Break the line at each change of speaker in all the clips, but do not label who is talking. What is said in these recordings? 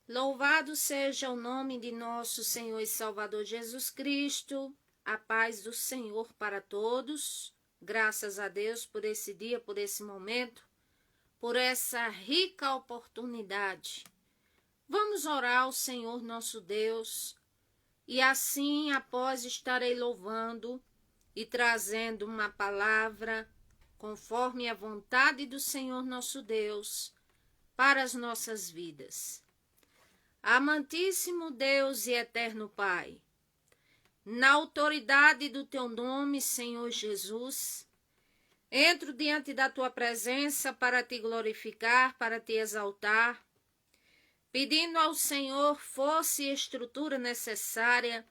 Louvado seja o nome de nosso Senhor e Salvador Jesus Cristo, a paz do Senhor para todos. Graças a Deus por esse dia, por esse momento, por essa rica oportunidade. Vamos orar ao Senhor nosso Deus e assim, após estarei louvando e trazendo uma palavra conforme a vontade do Senhor nosso Deus para as nossas vidas. Amantíssimo Deus e eterno Pai, na autoridade do Teu nome, Senhor Jesus, entro diante da Tua presença para Te glorificar, para Te exaltar, pedindo ao Senhor força e estrutura necessária,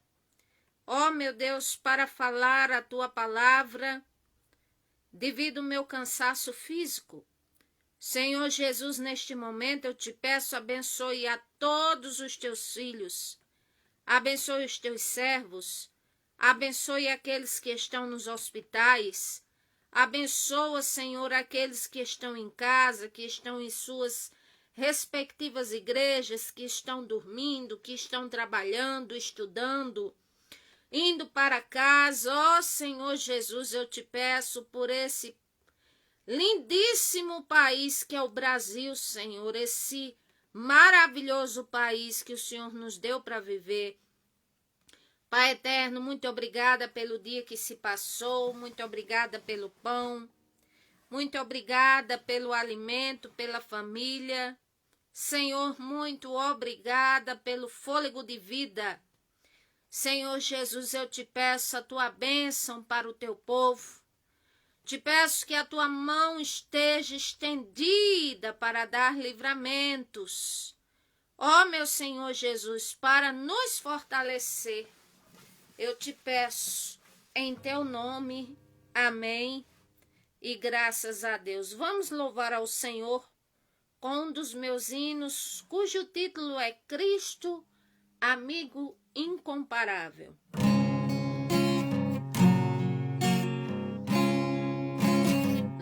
ó meu Deus, para falar a Tua palavra, devido ao meu cansaço físico. Senhor Jesus, neste momento eu te peço, abençoe a todos os teus filhos, abençoe os teus servos, abençoe aqueles que estão nos hospitais, abençoa, Senhor, aqueles que estão em casa, que estão em suas respectivas igrejas, que estão dormindo, que estão trabalhando, estudando, indo para casa. Ó Senhor Jesus, eu te peço por esse lindíssimo país que é o Brasil, Senhor, esse maravilhoso país que o Senhor nos deu para viver. Pai eterno, muito obrigada pelo dia que se passou, muito obrigada pelo pão, muito obrigada pelo alimento, pela família. Senhor, muito obrigada pelo fôlego de vida. Senhor Jesus, eu te peço a tua bênção para o teu povo. Te peço que a tua mão esteja estendida para dar livramentos. Ó meu Senhor Jesus, para nos fortalecer. Eu te peço em teu nome. Amém. E graças a Deus. Vamos louvar ao Senhor com um dos meus hinos, cujo título é Cristo, amigo incomparável.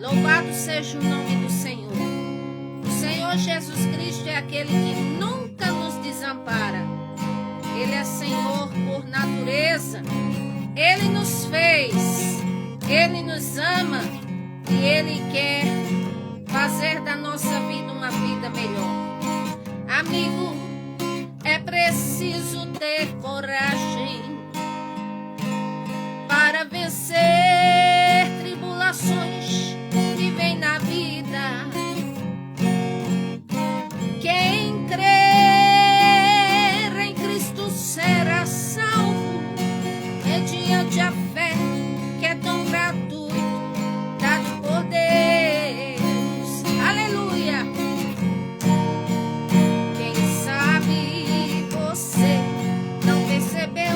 Louvado seja o nome do Senhor. O Senhor Jesus Cristo é aquele que nunca nos desampara. Ele é Senhor por natureza. Ele nos fez, Ele nos ama e Ele quer fazer da nossa vida uma vida melhor. Amigo, é preciso ter coragem para vencer tribulações que vem na vida. Quem crer em Cristo será salvo, mediante a fé que é tão gratuito, dado por Deus. Aleluia! Quem sabe você não percebeu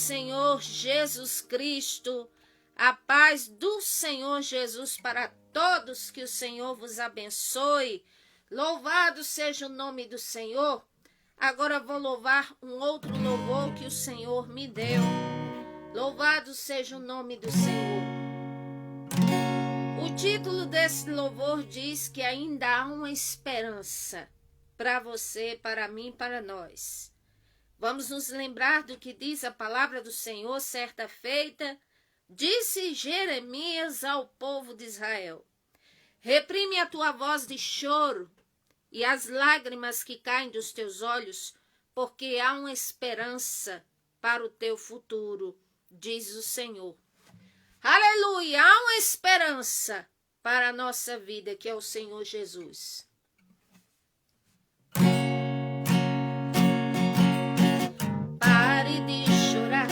Senhor Jesus Cristo, a paz do Senhor Jesus para todos, que o Senhor vos abençoe. Louvado seja o nome do Senhor. Agora vou louvar um outro louvor que o Senhor me deu. Louvado seja o nome do Senhor. O título desse louvor diz que ainda há uma esperança para você, para mim, para nós. Vamos nos lembrar do que diz a palavra do Senhor certa feita. Disse Jeremias ao povo de Israel: reprime a tua voz de choro e as lágrimas que caem dos teus olhos, porque há uma esperança para o teu futuro, diz o Senhor. Aleluia! Há uma esperança para a nossa vida, que é o Senhor Jesus. Pare de chorar,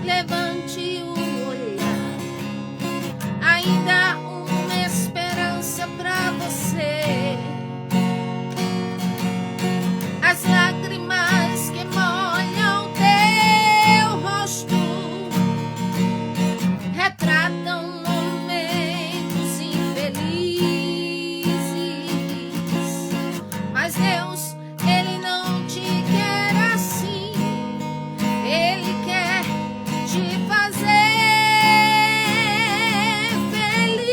levante o olhar, ainda há uma esperança para você. As lágrimas que molham teu rosto retratam momentos infelizes, mas Deus, Ele não te quer assim. Ele quer te fazer feliz.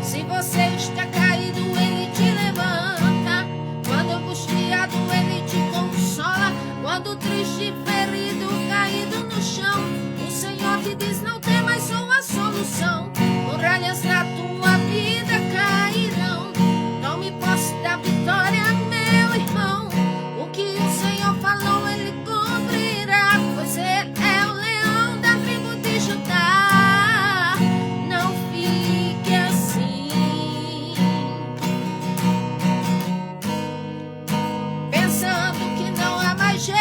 Se você está caído, Ele te levanta. Quando angustiado, Ele te consola. Quando triste, ferido, caído no chão, o Senhor te diz: não temas, sou a solução. Muralhas na tua vida cairão. Tome posse da vitória, meu irmão. O que o Senhor falou, Ele cumprirá, pois Ele é o leão da tribo de Judá. Não fique assim, pensando que não há mais jeito.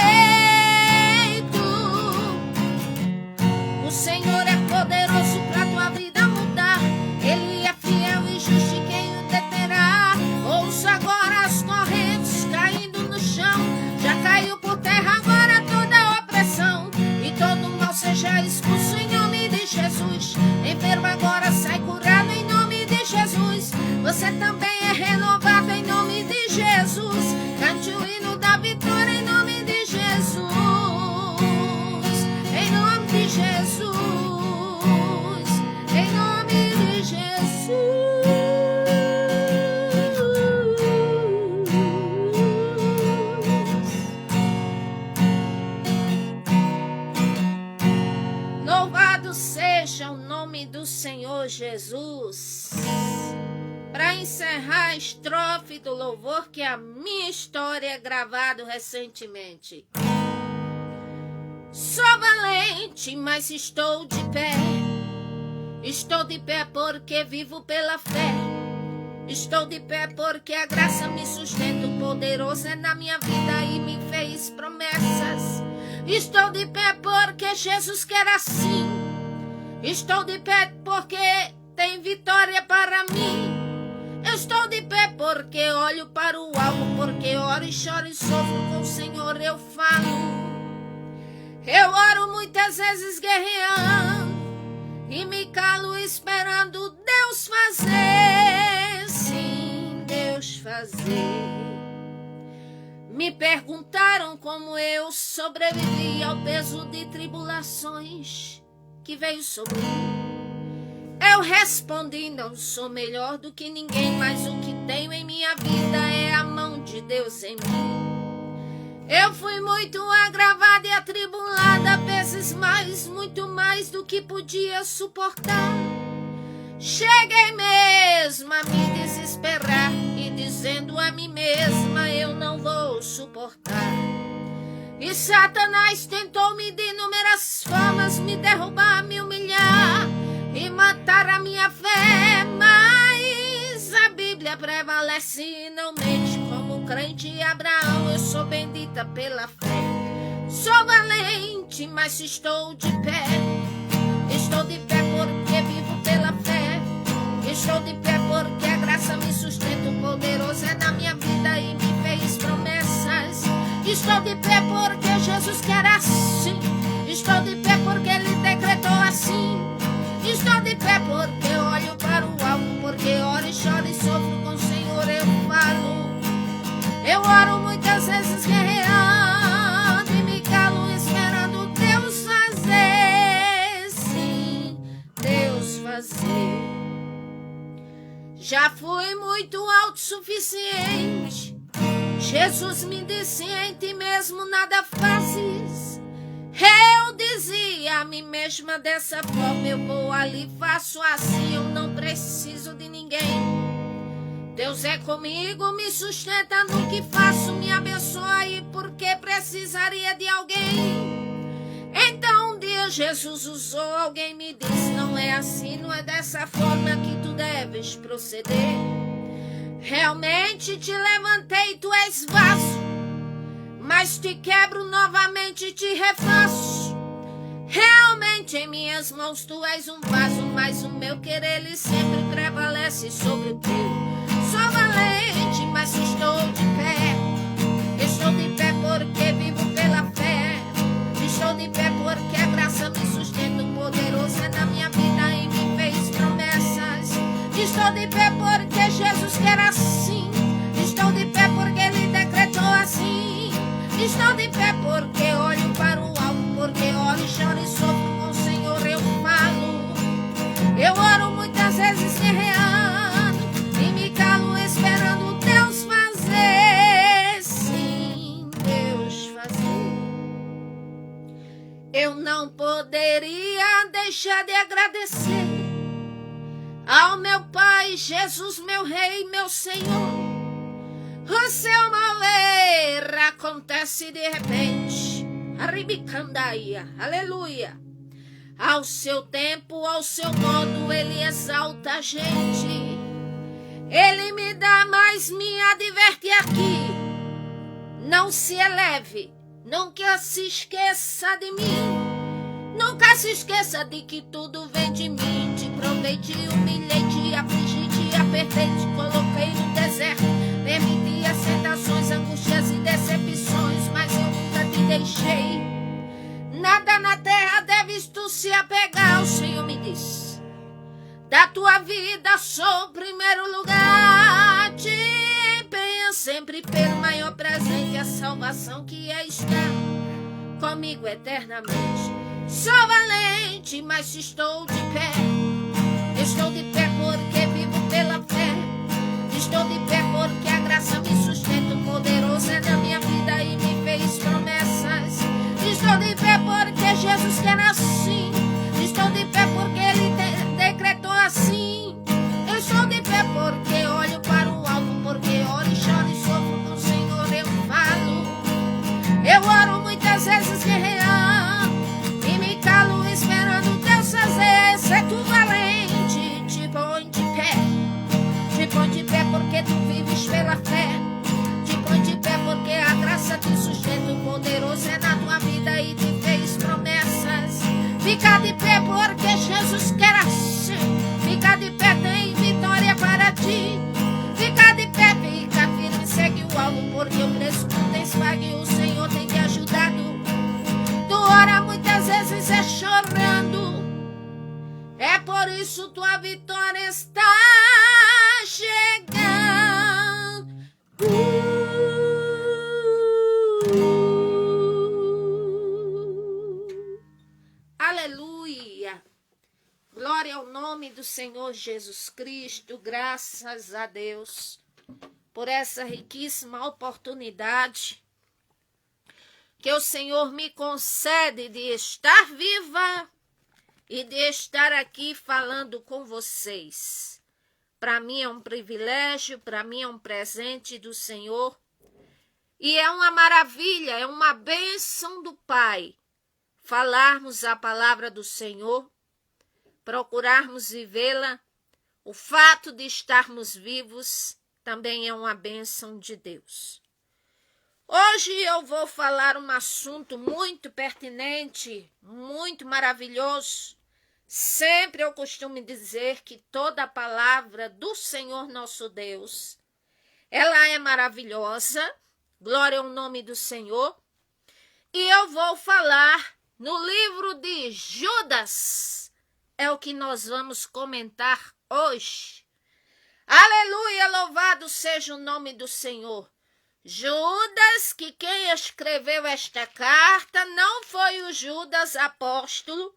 O Senhor é poderoso para tua vida mudar. Ele é fiel e justo, e quem o deterá? Ouça agora as correntes caindo no chão. Já caiu por terra agora toda a opressão, e todo mal seja expulso em nome de Jesus. Enfermo agora sai curado em nome de Jesus. Você também é renovado em nome de Jesus. Cante o hino da vitória em nome de Jesus. Em nome de Jesus. Em nome de Jesus. Louvado seja o nome do Senhor Jesus. Para encerrar a estrofe do louvor, que é a minha história gravado recentemente. Sou valente, mas estou de pé. Estou de pé porque vivo pela fé. Estou de pé porque a graça me sustenta. O poderoso é na minha vida e me fez promessas. Estou de pé porque Jesus quer assim. Estou de pé porque tem vitória para mim. Eu estou de pé porque olho para o alto, porque oro e choro e sofro com o Senhor. Eu falo. Eu oro muitas vezes guerreando e me calo esperando Deus fazer. Sim, Deus fazer. Me perguntaram como eu sobrevivi ao peso de tribulações que veio sobre mim. Eu respondi: não sou melhor do que ninguém, mas o que tenho em minha vida é a mão de Deus em mim. Eu fui muito agravada e atribulada, vezes mais, muito mais do que podia suportar. Cheguei mesmo a me desesperar e dizendo a mim mesma: eu não vou suportar. E Satanás tentou-me de inúmeras formas, me derrubar, me humilhar e matar a minha fé, mas a Bíblia prevalece e não mente. Como crente Abraão, eu sou bendita pela fé. Sou valente, mas estou de pé. Estou de pé porque vivo pela fé. Estou de pé porque a graça me sustenta. O poderoso é na minha vida e me fez promessas. Estou de pé porque Jesus quer assim. Estou de pé porque Ele decretou assim. Estou de pé porque olho para o alto, porque oro e choro e sofro com o Senhor. Eu falo, eu oro muitas vezes guerreando e me calo esperando Deus fazer. Sim, Deus fazer. Já fui muito autossuficiente. Jesus me disse: em ti mesmo nada fazes. Eu dizia a mim mesma dessa forma: eu vou ali, faço assim, eu não preciso de ninguém. Deus é comigo, me sustenta no que faço, me abençoa, e porque precisaria de alguém. Então um dia Jesus usou alguém, me disse: não é assim, não é dessa forma que tu deves proceder. Realmente te levantei, tu és vaso, mas te quebro novamente e te refaço. Realmente em minhas mãos tu és um vaso, mas o meu querer ele sempre prevalece sobre o teu. Sou valente, mas estou de pé. Estou de pé porque vivo pela fé. Estou de pé porque a graça me sustenta. O poderoso é na minha vida e me fez promessas. Estou de pé porque Jesus quer assim. Estou de pé porque Ele decretou assim. Estou de pé porque olho para o alto, porque oro e choro e sofro com o Senhor. Eu falo, eu oro muitas vezes guerreando e me calo esperando Deus fazer. Sim, Deus fazer. Eu não poderia deixar de agradecer ao meu Pai, Jesus, meu Rei, meu Senhor. O seu mover acontece de repente. Arribicandaia, aleluia. Ao seu tempo, ao seu modo, Ele exalta a gente. Ele me dá, mas me adverte aqui: não se eleve, nunca se esqueça de mim. Nunca se esqueça de que tudo vem de mim. Te provei, te humilhei, te afligi, te apertei, te coloquei no deserto. Permiti as tentações, angústias e decepções, mas eu nunca te deixei. Nada na terra deves tu se apegar, o Senhor me diz. Da tua vida sou o primeiro lugar. Te empenha sempre pelo maior presente, a salvação que é estar comigo eternamente. Sou valente, mas estou de pé. Estou de pé porque vivo pela fé. Estou de pé porque a graça me sustenta. O poderoso é na minha vida e me fez promessas. Estou de pé porque Jesus quer assim. Estou de pé porque Ele decretou assim. Estou de pé porque olho para o alto, porque oro e choro e sofro com o Senhor. Eu falo, eu oro muitas vezes guerreando e me calo esperando Deus fazer. Se tu valente, te põe de pé. Te põe de pé porque tu vives pela fé. Te põe de pé porque a graça te sustenta. O poderoso é na tua vida e te fez promessas. Fica de pé porque Jesus quer assim. Fica de pé, tem vitória para ti. Fica de pé, fica firme, segue o alvo, porque o preço tu tens pago e o Senhor tem te ajudado. Tu ora muitas vezes é chorando. É por isso tua vitória está chegando. Aleluia. Glória ao nome do Senhor Jesus Cristo. Graças a Deus por essa riquíssima oportunidade que o Senhor me concede de estar viva e de estar aqui falando com vocês. Para mim é um privilégio, para mim é um presente do Senhor. E é uma maravilha, é uma bênção do Pai falarmos a palavra do Senhor, procurarmos vivê-la. O fato de estarmos vivos também é uma bênção de Deus. Hoje eu vou falar um assunto muito pertinente, muito maravilhoso. Sempre eu costumo dizer que toda a palavra do Senhor nosso Deus, ela é maravilhosa. Glória ao nome do Senhor. E eu vou falar no livro de Judas. É o que nós vamos comentar hoje. Aleluia, louvado seja o nome do Senhor. Judas, que quem escreveu esta carta não foi o Judas apóstolo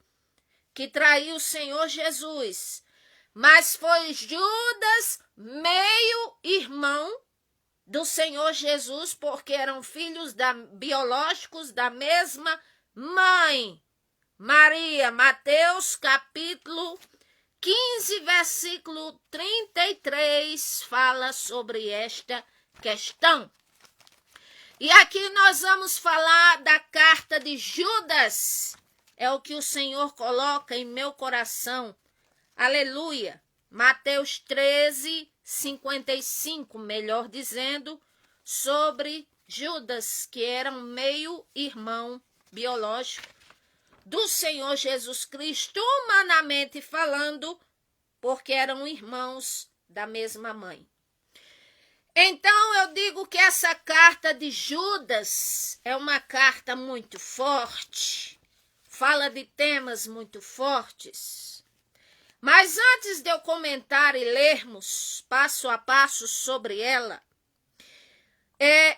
que traiu o Senhor Jesus, mas foi Judas, meio-irmão do Senhor Jesus, porque eram filhos biológicos da mesma mãe, Maria. Mateus capítulo 15, versículo 33, fala sobre esta questão. E aqui nós vamos falar da carta de Judas. É o que o Senhor coloca em meu coração. Aleluia. Mateus 13, 55, melhor dizendo, sobre Judas, que era um meio-irmão biológico do Senhor Jesus Cristo, humanamente falando, porque eram irmãos da mesma mãe. Então eu digo que essa carta de Judas é uma carta muito forte, fala de temas muito fortes. Mas antes de eu comentar e lermos passo a passo sobre ela,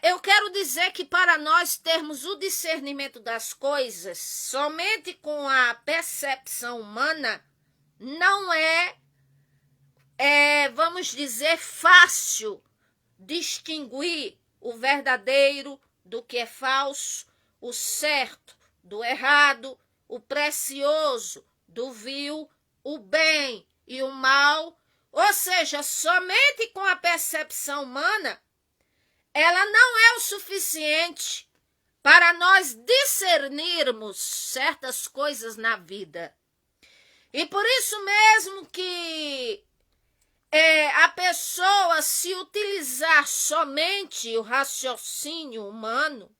eu quero dizer que para nós termos o discernimento das coisas, somente com a percepção humana, não vamos dizer, fácil distinguir o verdadeiro do que é falso, o certo do errado, o precioso do vil, o bem e o mal. Ou seja, somente com a percepção humana, ela não é o suficiente para nós discernirmos certas coisas na vida. E por isso mesmo que a pessoa, se utilizar somente o raciocínio humano,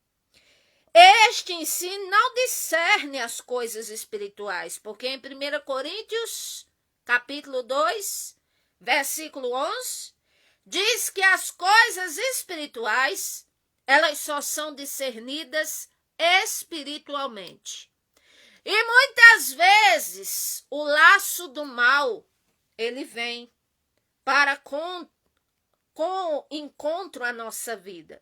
este em si não discerne as coisas espirituais, porque em 1 Coríntios, capítulo 2, versículo 11, diz que as coisas espirituais, elas só são discernidas espiritualmente. E muitas vezes o laço do mal, ele vem para com encontro à nossa vida.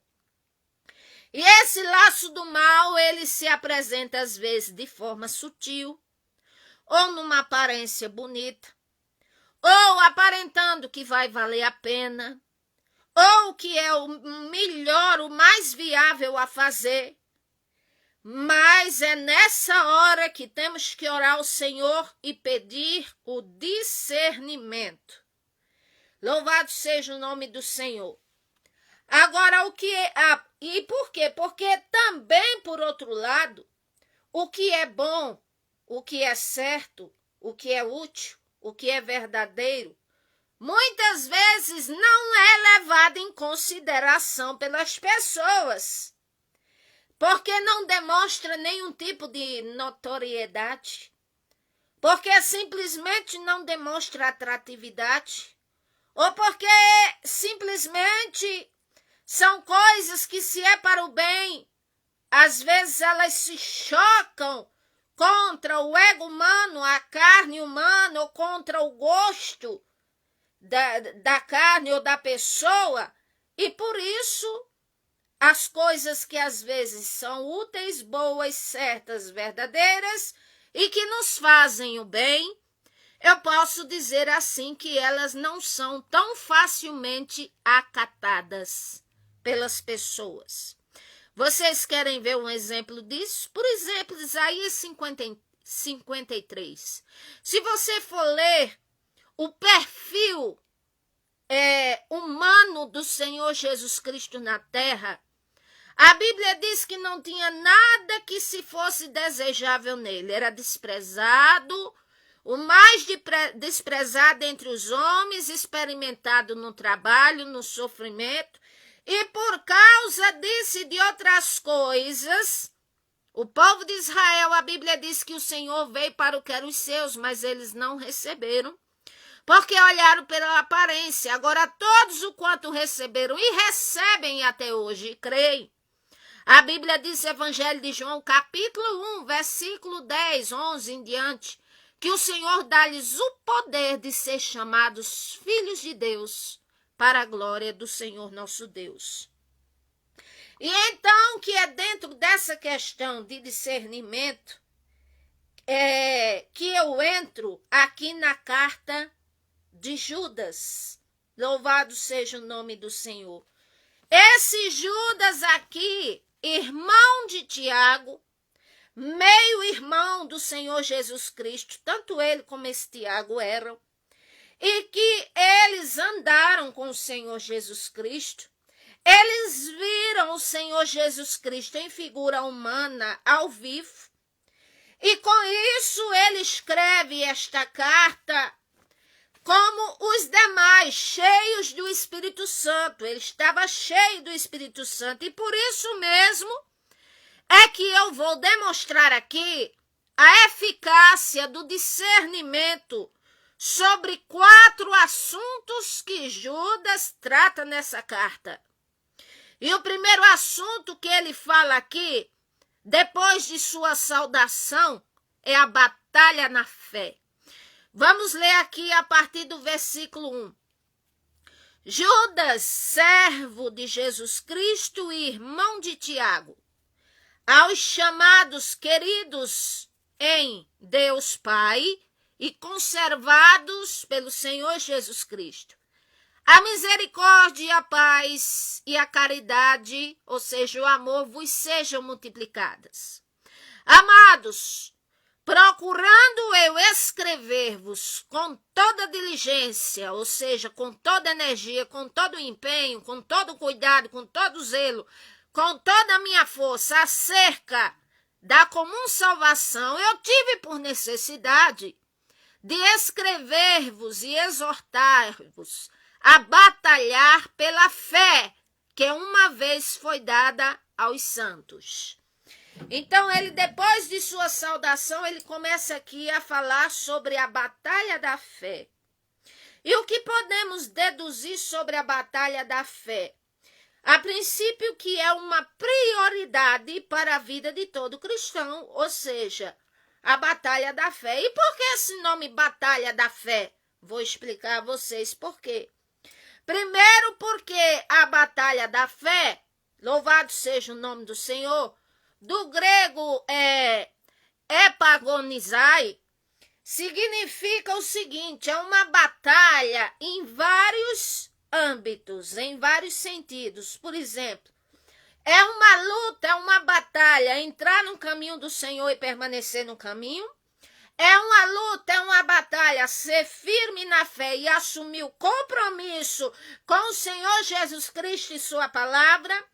E esse laço do mal, ele se apresenta às vezes de forma sutil, ou numa aparência bonita, ou aparentando que vai valer a pena, ou que é o melhor, o mais viável a fazer. Mas é nessa hora que temos que orar ao Senhor e pedir o discernimento. Louvado seja o nome do Senhor. Agora, e por quê? Porque também, por outro lado, o que é bom, o que é certo, o que é útil, o que é verdadeiro, muitas vezes não é levado em consideração pelas pessoas, porque não demonstra nenhum tipo de notoriedade, porque simplesmente não demonstra atratividade, ou porque simplesmente são coisas que, se é para o bem, às vezes elas se chocam contra o ego humano, a carne humana, ou contra o gosto da carne ou da pessoa, e por isso as coisas que às vezes são úteis, boas, certas, verdadeiras e que nos fazem o bem, eu posso dizer assim que elas não são tão facilmente acatadas pelas pessoas. Vocês querem ver um exemplo disso? Por exemplo, Isaías 53. Se você for ler o perfil humano do Senhor Jesus Cristo na terra, a Bíblia diz que não tinha nada que se fosse desejável nele. Era desprezado, o mais desprezado entre os homens, experimentado no trabalho, no sofrimento, e por causa disso e de outras coisas, o povo de Israel, a Bíblia diz que o Senhor veio para o que eram os seus, mas eles não receberam, porque olharam pela aparência. Agora todos o quanto receberam e recebem até hoje, e creem, A Bíblia diz, Evangelho de João, capítulo 1, versículo 10, 11 em diante, que o Senhor dá-lhes o poder de ser chamados filhos de Deus, para a glória do Senhor nosso Deus. E então, que é dentro dessa questão de discernimento, que eu entro aqui na carta de Judas. Louvado seja o nome do Senhor. Esse Judas aqui, irmão de Tiago, meio-irmão do Senhor Jesus Cristo, tanto ele como esse Tiago eram, e que eles andaram com o Senhor Jesus Cristo, eles viram o Senhor Jesus Cristo em figura humana, ao vivo, e com isso ele escreve esta carta como os demais, cheios do Espírito Santo. Ele estava cheio do Espírito Santo, e por isso mesmo é que eu vou demonstrar aqui a eficácia do discernimento sobre 4 assuntos que Judas trata nessa carta. E o primeiro assunto que ele fala aqui, depois de sua saudação, é a batalha na fé. Vamos ler aqui a partir do versículo 1. Judas, servo de Jesus Cristo e irmão de Tiago, aos chamados queridos em Deus Pai e conservados pelo Senhor Jesus Cristo, a misericórdia e a paz e a caridade, ou seja, o amor, vos sejam multiplicadas. Amados, procurando eu escrever-vos com toda diligência, ou seja, com toda energia, com todo empenho, com todo cuidado, com todo zelo, com toda a minha força acerca da comum salvação, eu tive por necessidade de escrever-vos e exortar-vos a batalhar pela fé que uma vez foi dada aos santos. Então, ele, depois de sua saudação, ele começa aqui a falar sobre a batalha da fé. E o que podemos deduzir sobre a batalha da fé? A princípio, que é uma prioridade para a vida de todo cristão, ou seja, a batalha da fé. E por que esse nome Batalha da Fé? Vou explicar a vocês por quê. Primeiro, porque a batalha da fé, louvado seja o nome do Senhor, do grego epagonizai, significa o seguinte: é uma batalha em vários âmbitos, em vários sentidos. Por exemplo, é uma luta, é uma batalha, entrar no caminho do Senhor e permanecer no caminho. É uma luta, é uma batalha, ser firme na fé e assumir o compromisso com o Senhor Jesus Cristo e sua palavra,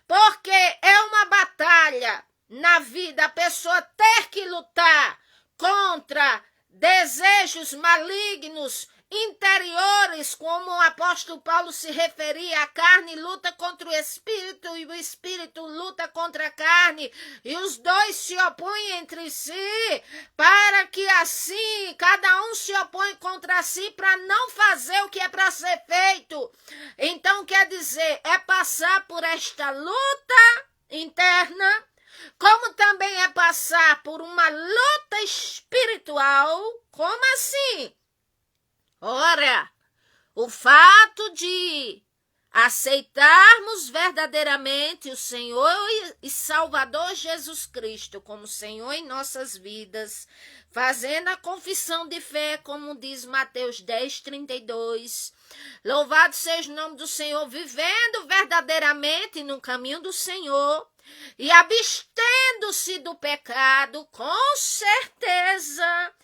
porque é uma batalha na vida, a pessoa ter que lutar contra desejos malignos, interiores, como o apóstolo Paulo se referia, a carne luta contra o espírito e o espírito luta contra a carne, e os dois se opõem entre si, para que assim cada um se opõe contra si para não fazer o que é para ser feito. Então, quer dizer, é passar por esta luta interna, como também é passar por uma luta espiritual. Como assim? Ora, o fato de aceitarmos verdadeiramente o Senhor e Salvador Jesus Cristo como Senhor em nossas vidas, fazendo a confissão de fé, como diz Mateus 10:32, louvado seja o nome do Senhor, vivendo verdadeiramente no caminho do Senhor e abstendo-se do pecado, com certeza,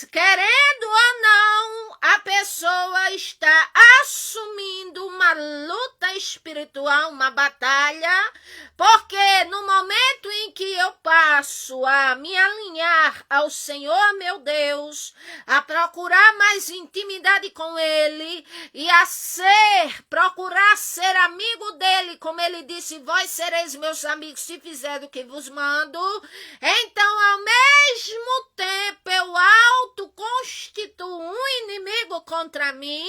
querendo ou não, a pessoa está assumindo uma luta espiritual, uma batalha, porque no momento em que eu passo a me alinhar ao Senhor, meu Deus, a procurar mais intimidade com Ele e a procurar ser amigo dEle, como Ele disse, vós sereis meus amigos se fizer o que vos mando, então ao mesmo tempo eu autoconstituo um inimigo contra mim,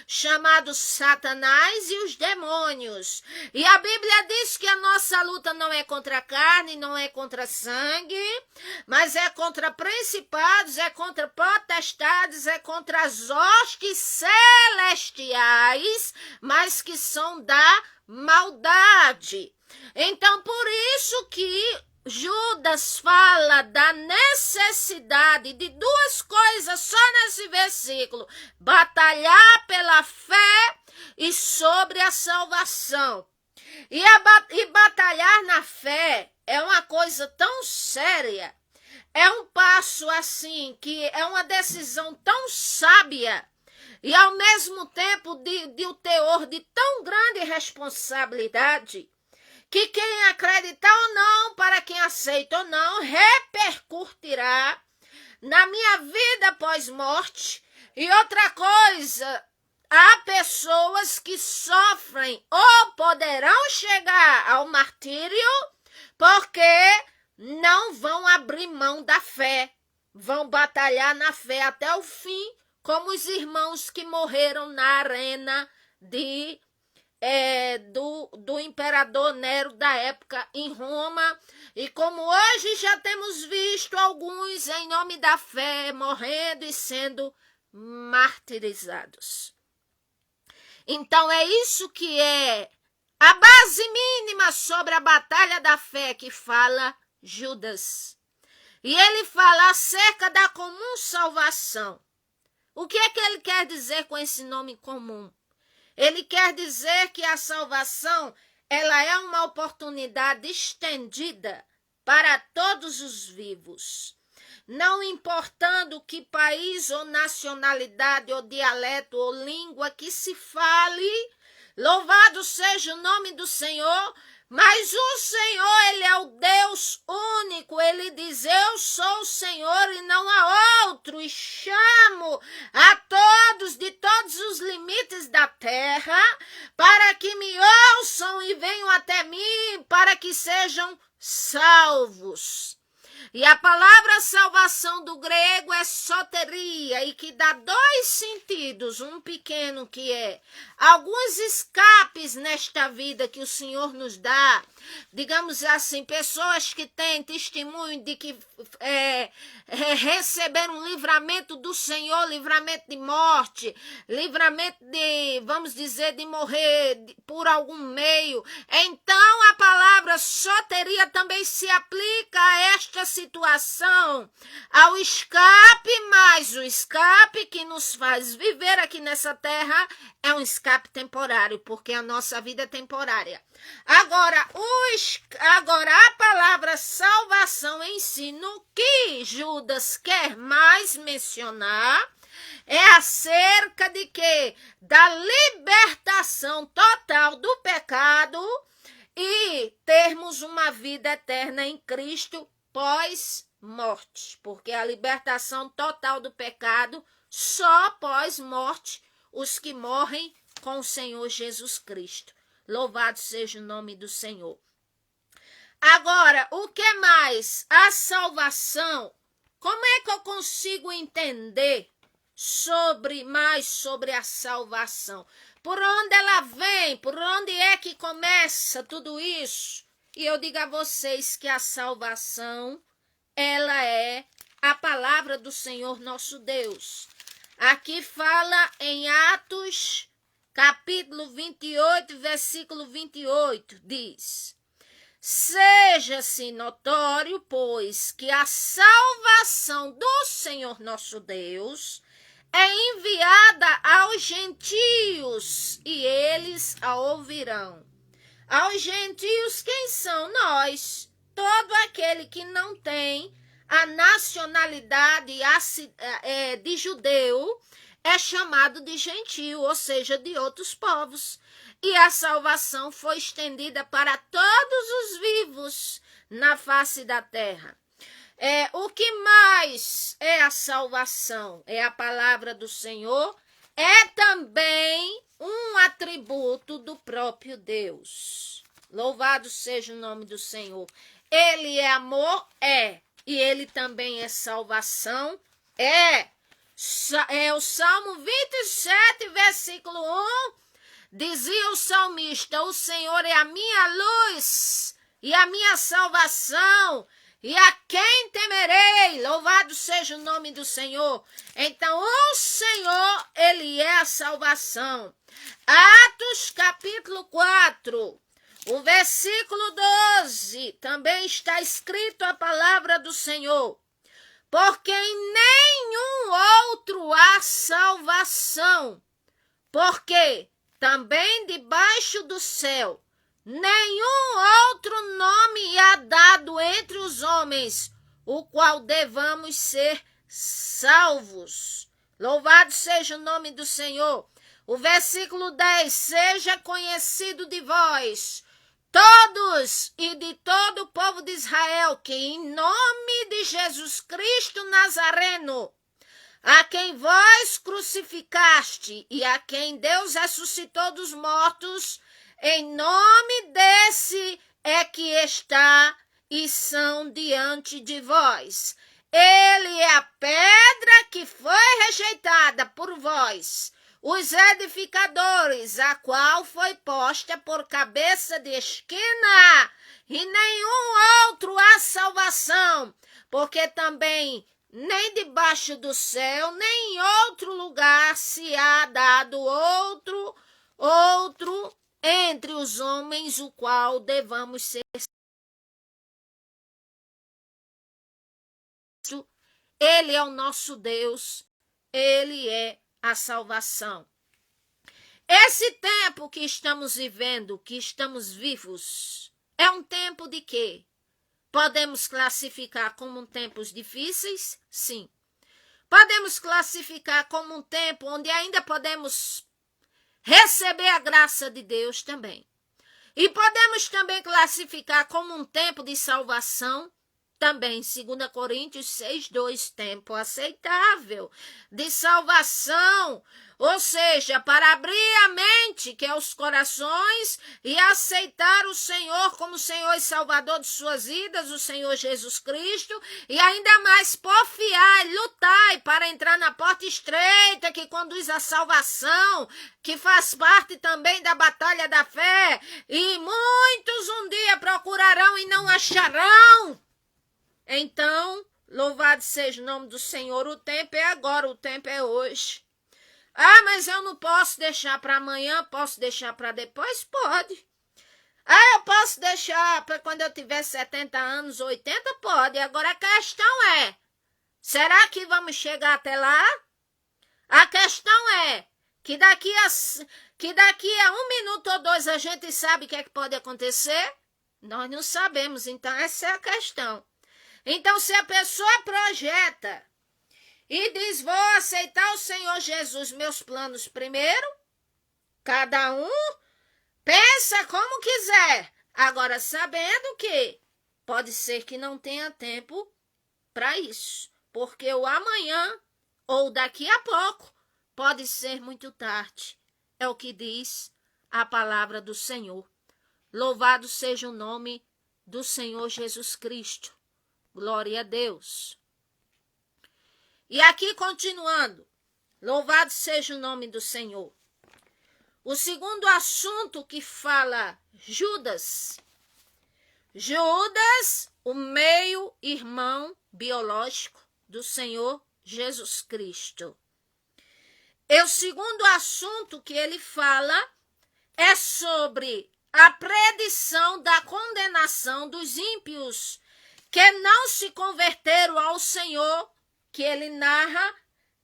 chamado Satanás e os demônios. E a Bíblia diz que a nossa luta não é contra a carne, não é contra sangue, mas é contra principados, é contra potestades, é contra as hostes celestiais, mas que são da maldade. Então, por isso que Judas fala da necessidade de duas coisas só nesse versículo: batalhar pela fé e sobre a salvação. E batalhar na fé é uma coisa tão séria, é um passo assim, que é uma decisão tão sábia, e ao mesmo tempo de um teor de tão grande responsabilidade, que quem acreditar ou não, para quem aceita ou não, repercutirá na minha vida pós-morte. E outra coisa, há pessoas que sofrem ou poderão chegar ao martírio porque não vão abrir mão da fé, vão batalhar na fé até o fim, como os irmãos que morreram na arena do imperador Nero da época em Roma, e como hoje já temos visto alguns em nome da fé morrendo e sendo martirizados. Então é isso que é a base mínima sobre a batalha da fé que fala Judas. E ele fala acerca da comum salvação. O que é que ele quer dizer com esse nome comum? Ele quer dizer que a salvação, ela é uma oportunidade estendida para todos os vivos. Não importando que país ou nacionalidade ou dialeto ou língua que se fale, louvado seja o nome do Senhor, mas o Senhor, ele é o Deus único. Ele diz: eu sou o Senhor e não há outro, e chamo a todos de todos os limites da terra para que me ouçam e venham até mim, para que sejam salvos. E a palavra salvação do grego é soteria, e que dá dois sentidos, um pequeno que é alguns escapes nesta vida que o Senhor nos dá, digamos assim, pessoas que têm testemunho de que receberam um livramento do Senhor, livramento de morte, livramento de, vamos dizer, de morrer por algum meio. Então a palavra soteria também se aplica a esta situação, ao escape, mas o escape que nos faz viver aqui nessa terra é um escape temporário, porque a nossa vida é temporária. Agora a palavra salvação em si, no que Judas quer mais mencionar, é acerca de quê? Da libertação total do pecado e termos uma vida eterna em Cristo pós-morte, porque a libertação total do pecado só pós-morte, os que morrem com o Senhor Jesus Cristo. Louvado seja o nome do Senhor. Agora, o que mais? A salvação. Como é que eu consigo entender mais sobre a salvação? Por onde ela vem? Por onde é que começa tudo isso? E eu digo a vocês que a salvação, ela é a palavra do Senhor nosso Deus. Aqui fala em Atos, capítulo 28, versículo 28, diz: seja-se notório, pois, que a salvação do Senhor nosso Deus é enviada aos gentios, e eles a ouvirão. Aos gentios, quem são? Nós. Todo aquele que não tem a nacionalidade de judeu é chamado de gentio, ou seja, de outros povos. E a salvação foi estendida para todos os vivos na face da terra. O que mais é a salvação? É a palavra do Senhor, é também um atributo do próprio Deus. Louvado seja o nome do Senhor. Ele é amor? É. E ele também é salvação? É. O Salmo 27, versículo 1, dizia o salmista: o Senhor é a minha luz e a minha salvação, e a quem temerei? Louvado seja o nome do Senhor. Então, o Senhor, ele é a salvação. Atos capítulo 4, o versículo 12, também está escrito a palavra do Senhor: porque em nenhum outro há salvação, porque também debaixo do céu nenhum outro nome há dado entre os homens, o qual devamos ser salvos. Louvado seja o nome do Senhor. O versículo 10, seja conhecido de vós, todos e de todo o povo de Israel, que em nome de Jesus Cristo Nazareno, a quem vós crucificaste e a quem Deus ressuscitou dos mortos, em nome desse é que está e são diante de vós. Ele é a pedra que foi rejeitada por vós, os edificadores, a qual foi posta por cabeça de esquina, e nenhum outro há salvação, porque também nem debaixo do céu, nem em outro lugar se há dado outro entre os homens, o qual devamos ser. Ele é o nosso Deus, ele é a salvação. Esse tempo que estamos vivendo, que estamos vivos, é um tempo de quê? Podemos classificar como tempos difíceis? Sim. Podemos classificar como um tempo onde ainda podemos receber a graça de Deus também. E podemos também classificar como um tempo de salvação também. 2 Coríntios 6:2, tempo aceitável de salvação, ou seja, para abrir a mente, que é os corações, e aceitar o Senhor como Senhor e Salvador de suas vidas, o Senhor Jesus Cristo, e ainda mais porfiar e lutar para entrar na porta estreita que conduz à salvação, que faz parte também da batalha da fé, e muitos um dia procurarão e não acharão. Então, louvado seja o nome do Senhor, o tempo é agora, o tempo é hoje. Ah, mas eu não posso deixar para amanhã, posso deixar para depois? Pode. Ah, eu posso deixar para quando eu tiver 70 anos, 80? Pode. Agora a questão é, será que vamos chegar até lá? A questão é que daqui a 1 minuto ou 2 a gente sabe o que é que pode acontecer? Nós não sabemos, então essa é a questão. Então, se a pessoa projeta e diz, vou aceitar o Senhor Jesus, meus planos primeiro, cada um pensa como quiser. Agora, sabendo que pode ser que não tenha tempo para isso, porque o amanhã ou daqui a pouco pode ser muito tarde. É o que diz a palavra do Senhor. Louvado seja o nome do Senhor Jesus Cristo. Glória a Deus. E aqui continuando, louvado seja o nome do Senhor. O segundo assunto que fala Judas. Judas, o meio-irmão biológico do Senhor Jesus Cristo. E o segundo assunto que ele fala é sobre a predição da condenação dos ímpios que não se converteram ao Senhor, que ele narra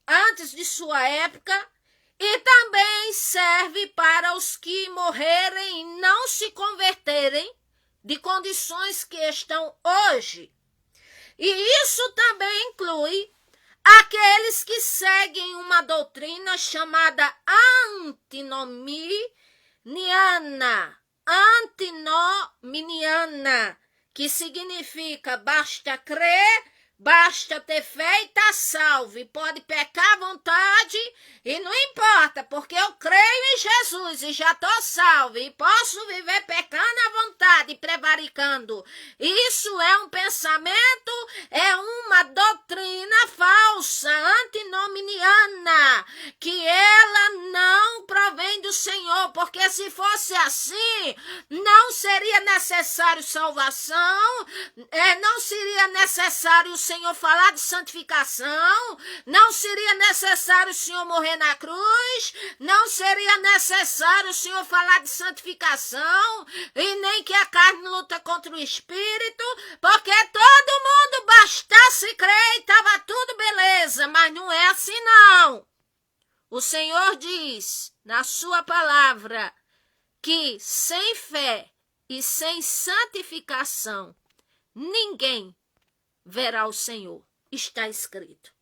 antes de sua época, e também serve para os que morrerem e não se converterem de condições que estão hoje. E isso também inclui aqueles que seguem uma doutrina chamada antinominiana, que significa basta crer, basta ter fé e tá salvo. E pode pecar à vontade e não importa, porque eu creio em Jesus e já tô salvo. E posso viver pecando à vontade e prevaricando. Isso é um pensamento, é uma doutrina falsa, antinominiana. antinominiana, que ela não provém do Senhor, porque se fosse assim, não seria necessário salvação, não seria necessário o Senhor falar de santificação, não seria necessário o Senhor morrer na cruz, não seria necessário o Senhor falar de santificação, e nem que a carne luta contra o Espírito, porque todo mundo bastasse crer e estava tudo beleza, mas não é assim não. O Senhor diz na sua palavra que sem fé e sem santificação ninguém verá o Senhor. Está escrito.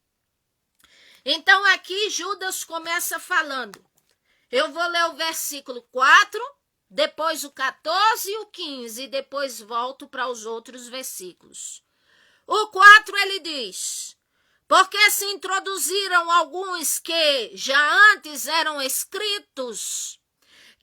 Então aqui Judas começa falando. Eu vou ler o versículo 4, depois o 14 e o 15, e depois volto para os outros versículos. O 4 ele diz: porque se introduziram alguns que já antes eram escritos,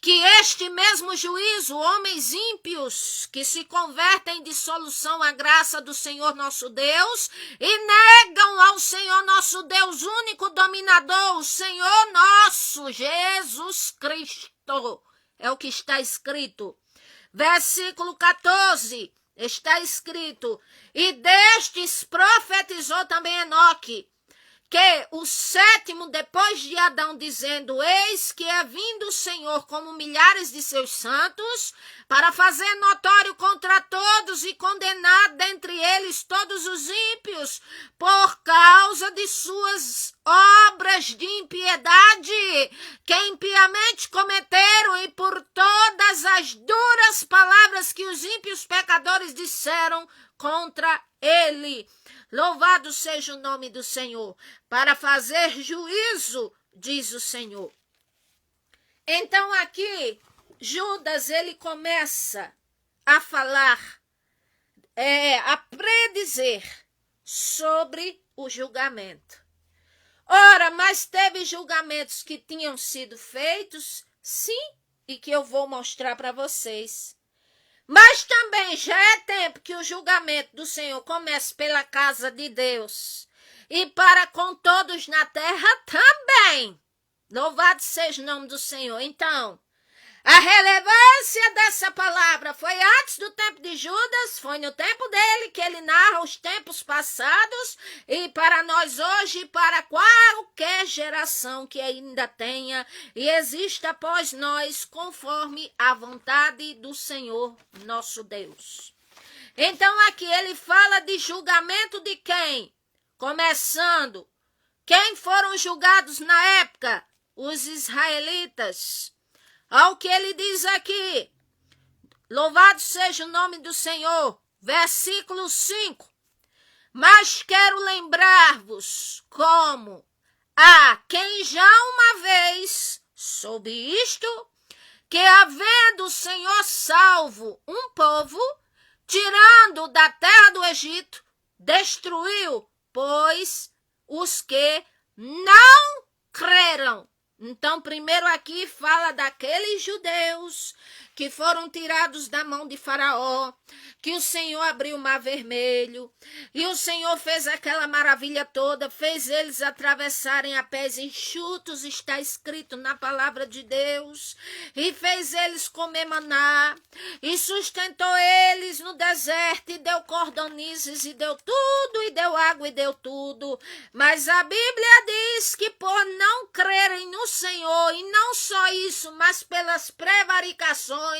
que este mesmo juízo, homens ímpios, que se convertem em dissolução à graça do Senhor nosso Deus, e negam ao Senhor nosso Deus, único dominador, o Senhor nosso, Jesus Cristo. É o que está escrito. Versículo 14, está escrito: e destes profetizou também Enoque, que o sétimo depois de Adão, dizendo: eis que é vindo o Senhor como milhares de seus santos, para fazer notório contra todos e condenar dentre eles todos os ímpios, por causa de suas obras de impiedade, que impiamente cometeram, e por todas as duras palavras que os ímpios pecadores disseram contra ele. Louvado seja o nome do Senhor, para fazer juízo, diz o Senhor. Então aqui, Judas, ele começa a falar, a predizer sobre o julgamento. Ora, mas teve julgamentos que tinham sido feitos, sim, e que eu vou mostrar para vocês. Mas também já é tempo que o julgamento do Senhor comece pela casa de Deus e para com todos na terra também. Louvado seja o nome do Senhor. Então, a relevância dessa palavra foi antes do tempo de Judas, foi no tempo dele que ele narra os tempos passados, e para nós hoje, para qualquer geração que ainda tenha e exista após nós, conforme a vontade do Senhor nosso Deus. Então aqui ele fala de julgamento de quem? Começando, quem foram julgados na época? Os israelitas. Ao que ele diz aqui, louvado seja o nome do Senhor, versículo 5. Mas quero lembrar-vos como a quem já uma vez soube isto, que havendo o Senhor salvo um povo, tirando da terra do Egito, destruiu, pois, os que não creram. Então, primeiro aqui fala daqueles judeus que foram tirados da mão de Faraó, que o Senhor abriu o mar vermelho, e o Senhor fez aquela maravilha toda, fez eles atravessarem a pés enxutos, está escrito na palavra de Deus, e fez eles comer maná, e sustentou eles no deserto, e deu cordonizes, e deu tudo, e deu água, e deu tudo. Mas a Bíblia diz que por não crerem no Senhor, e não só isso, mas pelas prevaricações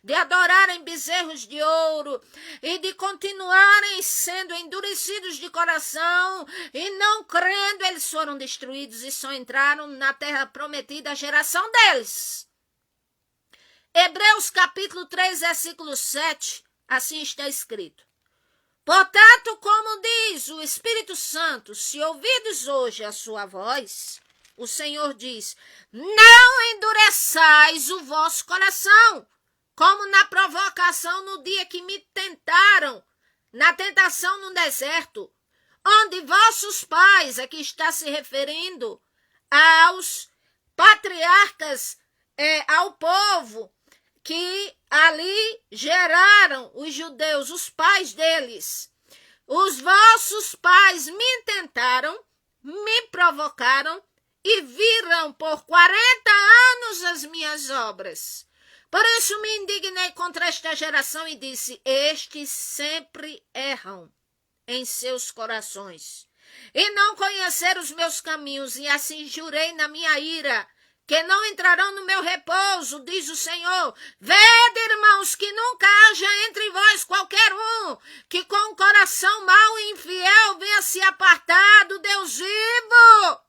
de adorarem bezerros de ouro e de continuarem sendo endurecidos de coração e não crendo, eles foram destruídos e só entraram na terra prometida a geração deles. Hebreus capítulo 3, versículo 7, assim está escrito: portanto, como diz o Espírito Santo, se ouvides hoje a sua voz, o Senhor diz: não endureçais o vosso coração, como na provocação no dia que me tentaram, na tentação no deserto, onde vossos pais, aqui está se referindo aos patriarcas, ao povo que ali geraram os judeus, os pais deles. Os vossos pais me tentaram, me provocaram e viram por 40 anos as minhas obras. Por isso me indignei contra esta geração e disse: estes sempre erram em seus corações, e não conheceram os meus caminhos, e assim jurei na minha ira, que não entrarão no meu repouso, diz o Senhor. Vede, irmãos, que nunca haja entre vós qualquer um que com um coração mau e infiel venha se apartar do Deus vivo.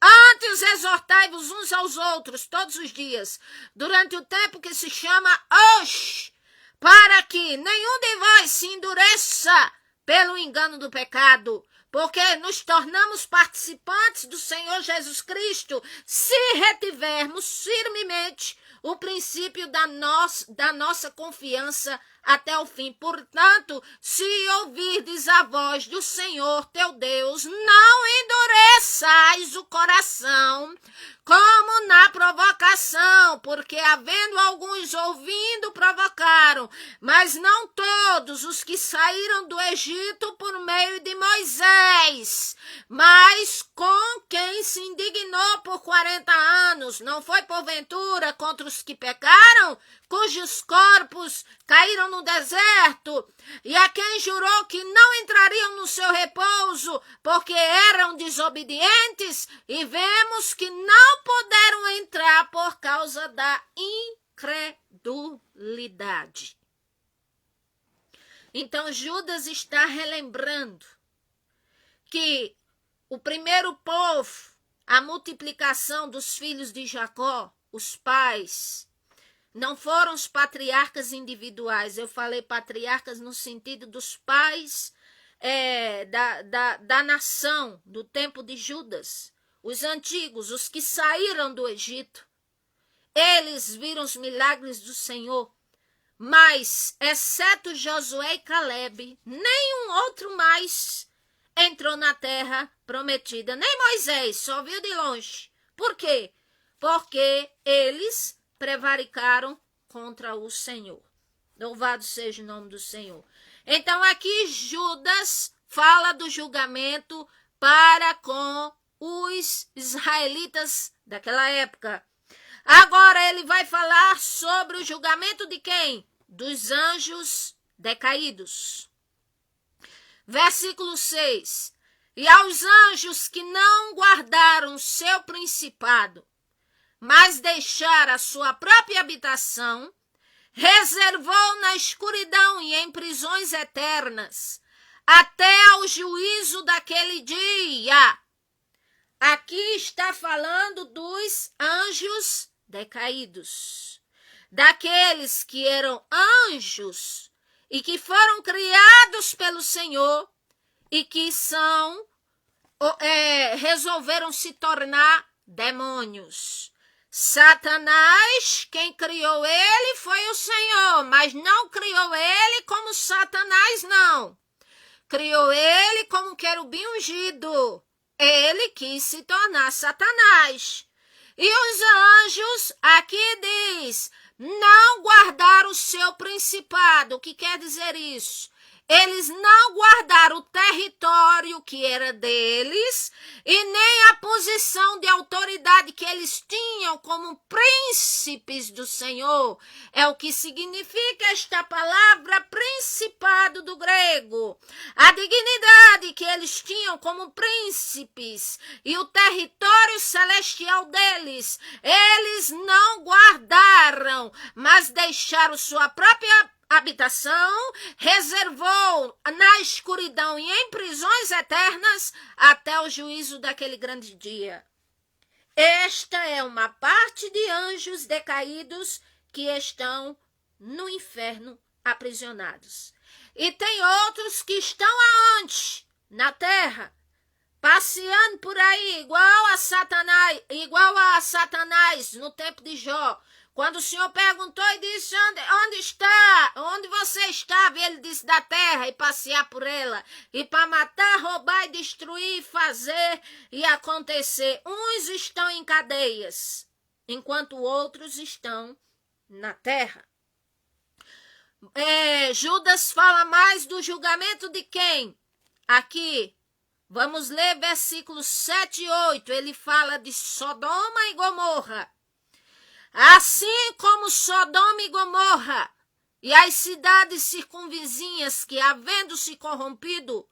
Antes exortai-vos uns aos outros todos os dias, durante o tempo que se chama hoje, para que nenhum de vós se endureça pelo engano do pecado, porque nos tornamos participantes do Senhor Jesus Cristo, se retivermos firmemente o princípio da nossa confiança até o fim. Portanto, se ouvirdes a voz do Senhor teu Deus, não endureçais o coração como na provocação, porque havendo alguns ouvindo provocaram, mas não todos os que saíram do Egito por meio de Moisés, mas com quem se indignou por 40 anos, não foi porventura contra os que pecaram, cujos corpos caíram no deserto, e a quem jurou que não entrariam no seu repouso, porque eram desobedientes, e vemos que não puderam entrar por causa da incredulidade. Então Judas está relembrando que o primeiro povo, a multiplicação dos filhos de Jacó, os pais, não foram os patriarcas individuais. Eu falei patriarcas no sentido dos pais da nação, do tempo de Judas. Os antigos, os que saíram do Egito. Eles viram os milagres do Senhor. Mas, exceto Josué e Caleb, nenhum outro mais entrou na terra prometida. Nem Moisés, só viu de longe. Por quê? Porque eles prevaricaram contra o Senhor. Louvado seja o nome do Senhor. Então aqui Judas fala do julgamento para com os israelitas daquela época. Agora ele vai falar sobre o julgamento de quem? Dos anjos decaídos. Versículo 6. E aos anjos que não guardaram seu principado, mas deixar a sua própria habitação, reservou na escuridão e em prisões eternas, até ao juízo daquele dia. Aqui está falando dos anjos decaídos, daqueles que eram anjos e que foram criados pelo Senhor e que resolveram se tornar demônios. Satanás, quem criou ele foi o Senhor, mas não criou ele como Satanás, não. Criou ele como querubim ungido. Ele quis se tornar Satanás. E os anjos, aqui diz, não guardaram o seu principado. O que quer dizer isso? Eles não guardaram o território que era deles e nem a posição de autoridade que eles tinham como príncipes do Senhor. É o que significa esta palavra principado do grego. A dignidade que eles tinham como príncipes e o território celestial deles, eles não guardaram, mas deixaram sua própria habitação, reservou na escuridão e em prisões eternas até o juízo daquele grande dia. Esta é uma parte de anjos decaídos que estão no inferno aprisionados. E tem outros que estão aonde? Na terra, passeando por aí, igual a Satanás no tempo de Jó. Quando o Senhor perguntou e disse, onde está? Onde você estava? E ele disse, da terra, e passear por ela. E para matar, roubar e destruir, fazer e acontecer. Uns estão em cadeias, enquanto outros estão na terra. Judas fala mais do julgamento de quem? Aqui, Vamos ler versículos 7 e 8. Ele fala de Sodoma e Gomorra. Assim como Sodoma e Gomorra e as cidades circunvizinhas que, havendo se corrompido,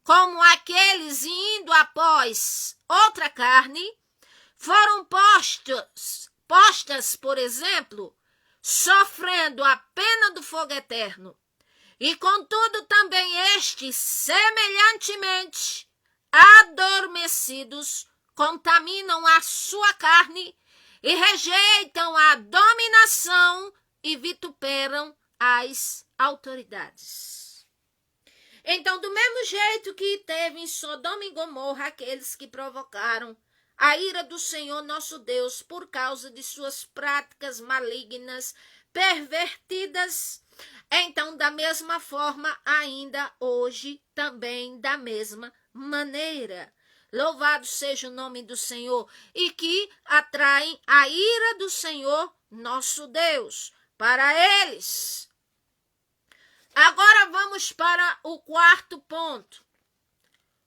como aqueles indo após outra carne, foram postas, por exemplo, sofrendo a pena do fogo eterno. E contudo também estes, semelhantemente, adormecidos, contaminam a sua carne e rejeitam a dominação e vituperam as autoridades. Então, do mesmo jeito que teve em Sodoma e Gomorra aqueles que provocaram a ira do Senhor nosso Deus por causa de suas práticas malignas, pervertidas, então, da mesma forma, ainda hoje, também da mesma maneira. Louvado seja o nome do Senhor, e que atraem a ira do Senhor nosso Deus para eles. Agora vamos para o quarto ponto.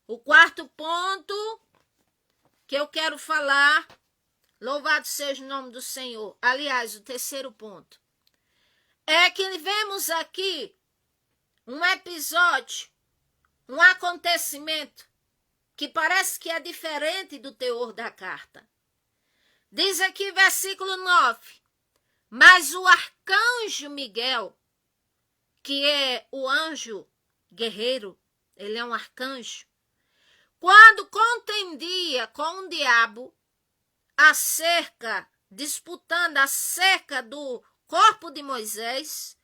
O quarto ponto que eu quero falar, louvado seja o nome do Senhor. Aliás, o terceiro ponto é que vemos aqui um episódio, um acontecimento que parece que é diferente do teor da carta. Diz aqui versículo 9, mas o arcanjo Miguel, que é o anjo guerreiro, ele é um arcanjo, quando contendia com o diabo disputando acerca do corpo de Moisés,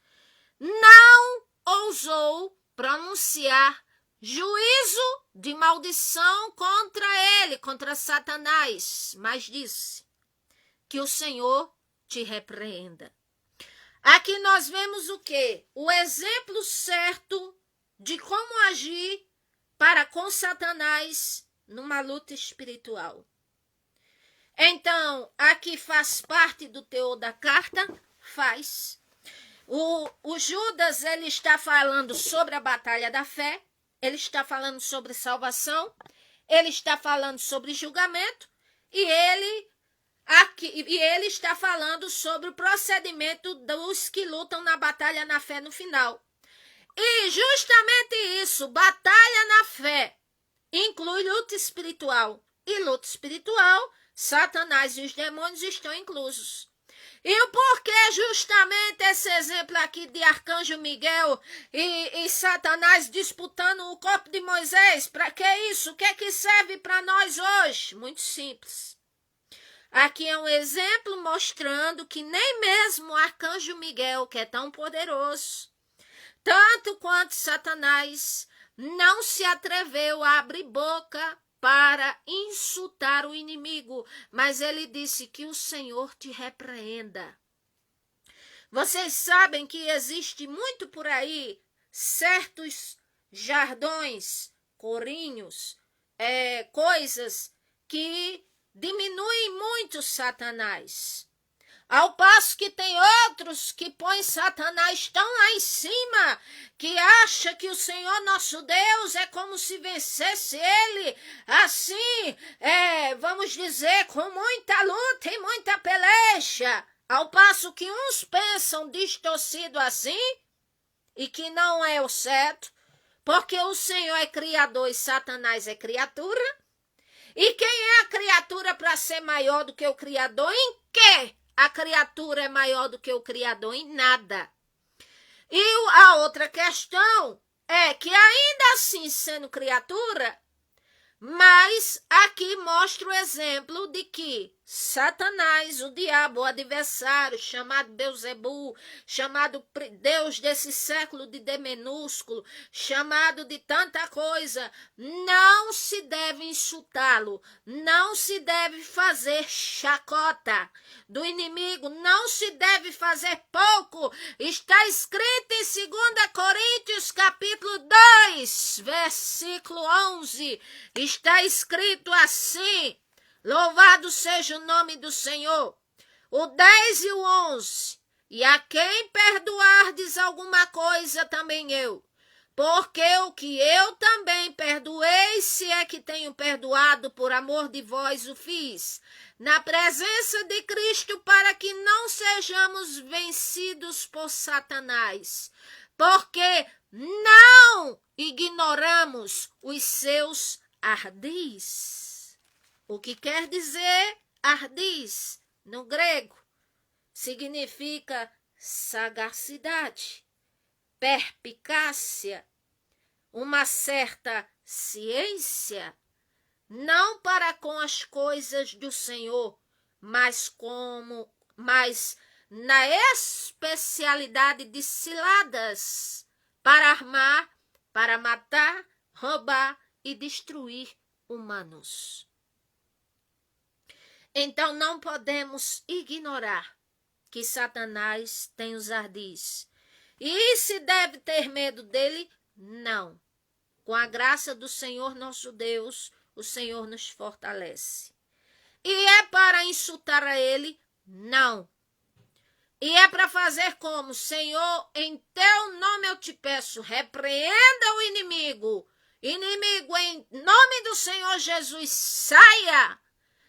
não ousou pronunciar juízo de maldição contra ele, contra Satanás, mas disse que o Senhor te repreenda. Aqui nós vemos o quê? O exemplo certo de como agir para com Satanás numa luta espiritual. Então, aqui faz parte do teor da carta? Faz. O Judas, ele está falando sobre a batalha da fé, ele está falando sobre salvação, ele está falando sobre julgamento, e ele está falando sobre o procedimento dos que lutam na batalha na fé no final. E justamente isso, batalha na fé, inclui luta espiritual. E luta espiritual, Satanás e os demônios estão inclusos. E o porquê justamente esse exemplo aqui de Arcanjo Miguel e Satanás disputando o corpo de Moisés? Para que isso? O que é que serve para nós hoje? Muito simples. Aqui é um exemplo mostrando que nem mesmo o Arcanjo Miguel, que é tão poderoso, tanto quanto Satanás, não se atreveu a abrir boca para insultar o inimigo, mas ele disse que o Senhor te repreenda. Vocês sabem que existe muito por aí certos jardões, corinhos, coisas que diminuem muito Satanás. Ao passo que tem outros que põem Satanás tão lá em cima, que acha que o Senhor nosso Deus é como se vencesse ele, assim, vamos dizer, com muita luta e muita peleja. Ao passo que uns pensam distorcido assim, e que não é o certo, porque o Senhor é criador e Satanás é criatura. E quem é a criatura para ser maior do que o Criador? Em quê? A criatura é maior do que o Criador? Em nada. E a outra questão é que ainda assim sendo criatura, mas aqui mostra o exemplo de que Satanás, o diabo, o adversário, chamado Beuzebu, chamado Deus desse século de D minúsculo, chamado de tanta coisa, não se deve insultá-lo, não se deve fazer chacota do inimigo, não se deve fazer pouco. Está escrito em 2 Coríntios capítulo 2, versículo 11, está escrito assim: louvado seja o nome do Senhor. O 10 e o 11. E a quem perdoardes alguma coisa, também eu porque o que eu também perdoei, se é que tenho perdoado por amor de vós o fiz, na presença de Cristo, para que não sejamos vencidos por Satanás, porque não ignoramos os seus ardis. O que quer dizer ardis, no grego, significa sagacidade, perspicácia, uma certa ciência, não para com as coisas do Senhor, mas na especialidade de ciladas, para armar, para matar, roubar e destruir humanos. Então não podemos ignorar que Satanás tem os ardis. E se deve ter medo dele? Não. Com a graça do Senhor nosso Deus, o Senhor nos fortalece. E é para insultar a ele? Não. E é para fazer como? Senhor, em teu nome eu te peço, repreenda o inimigo. Inimigo, em nome do Senhor Jesus, saia.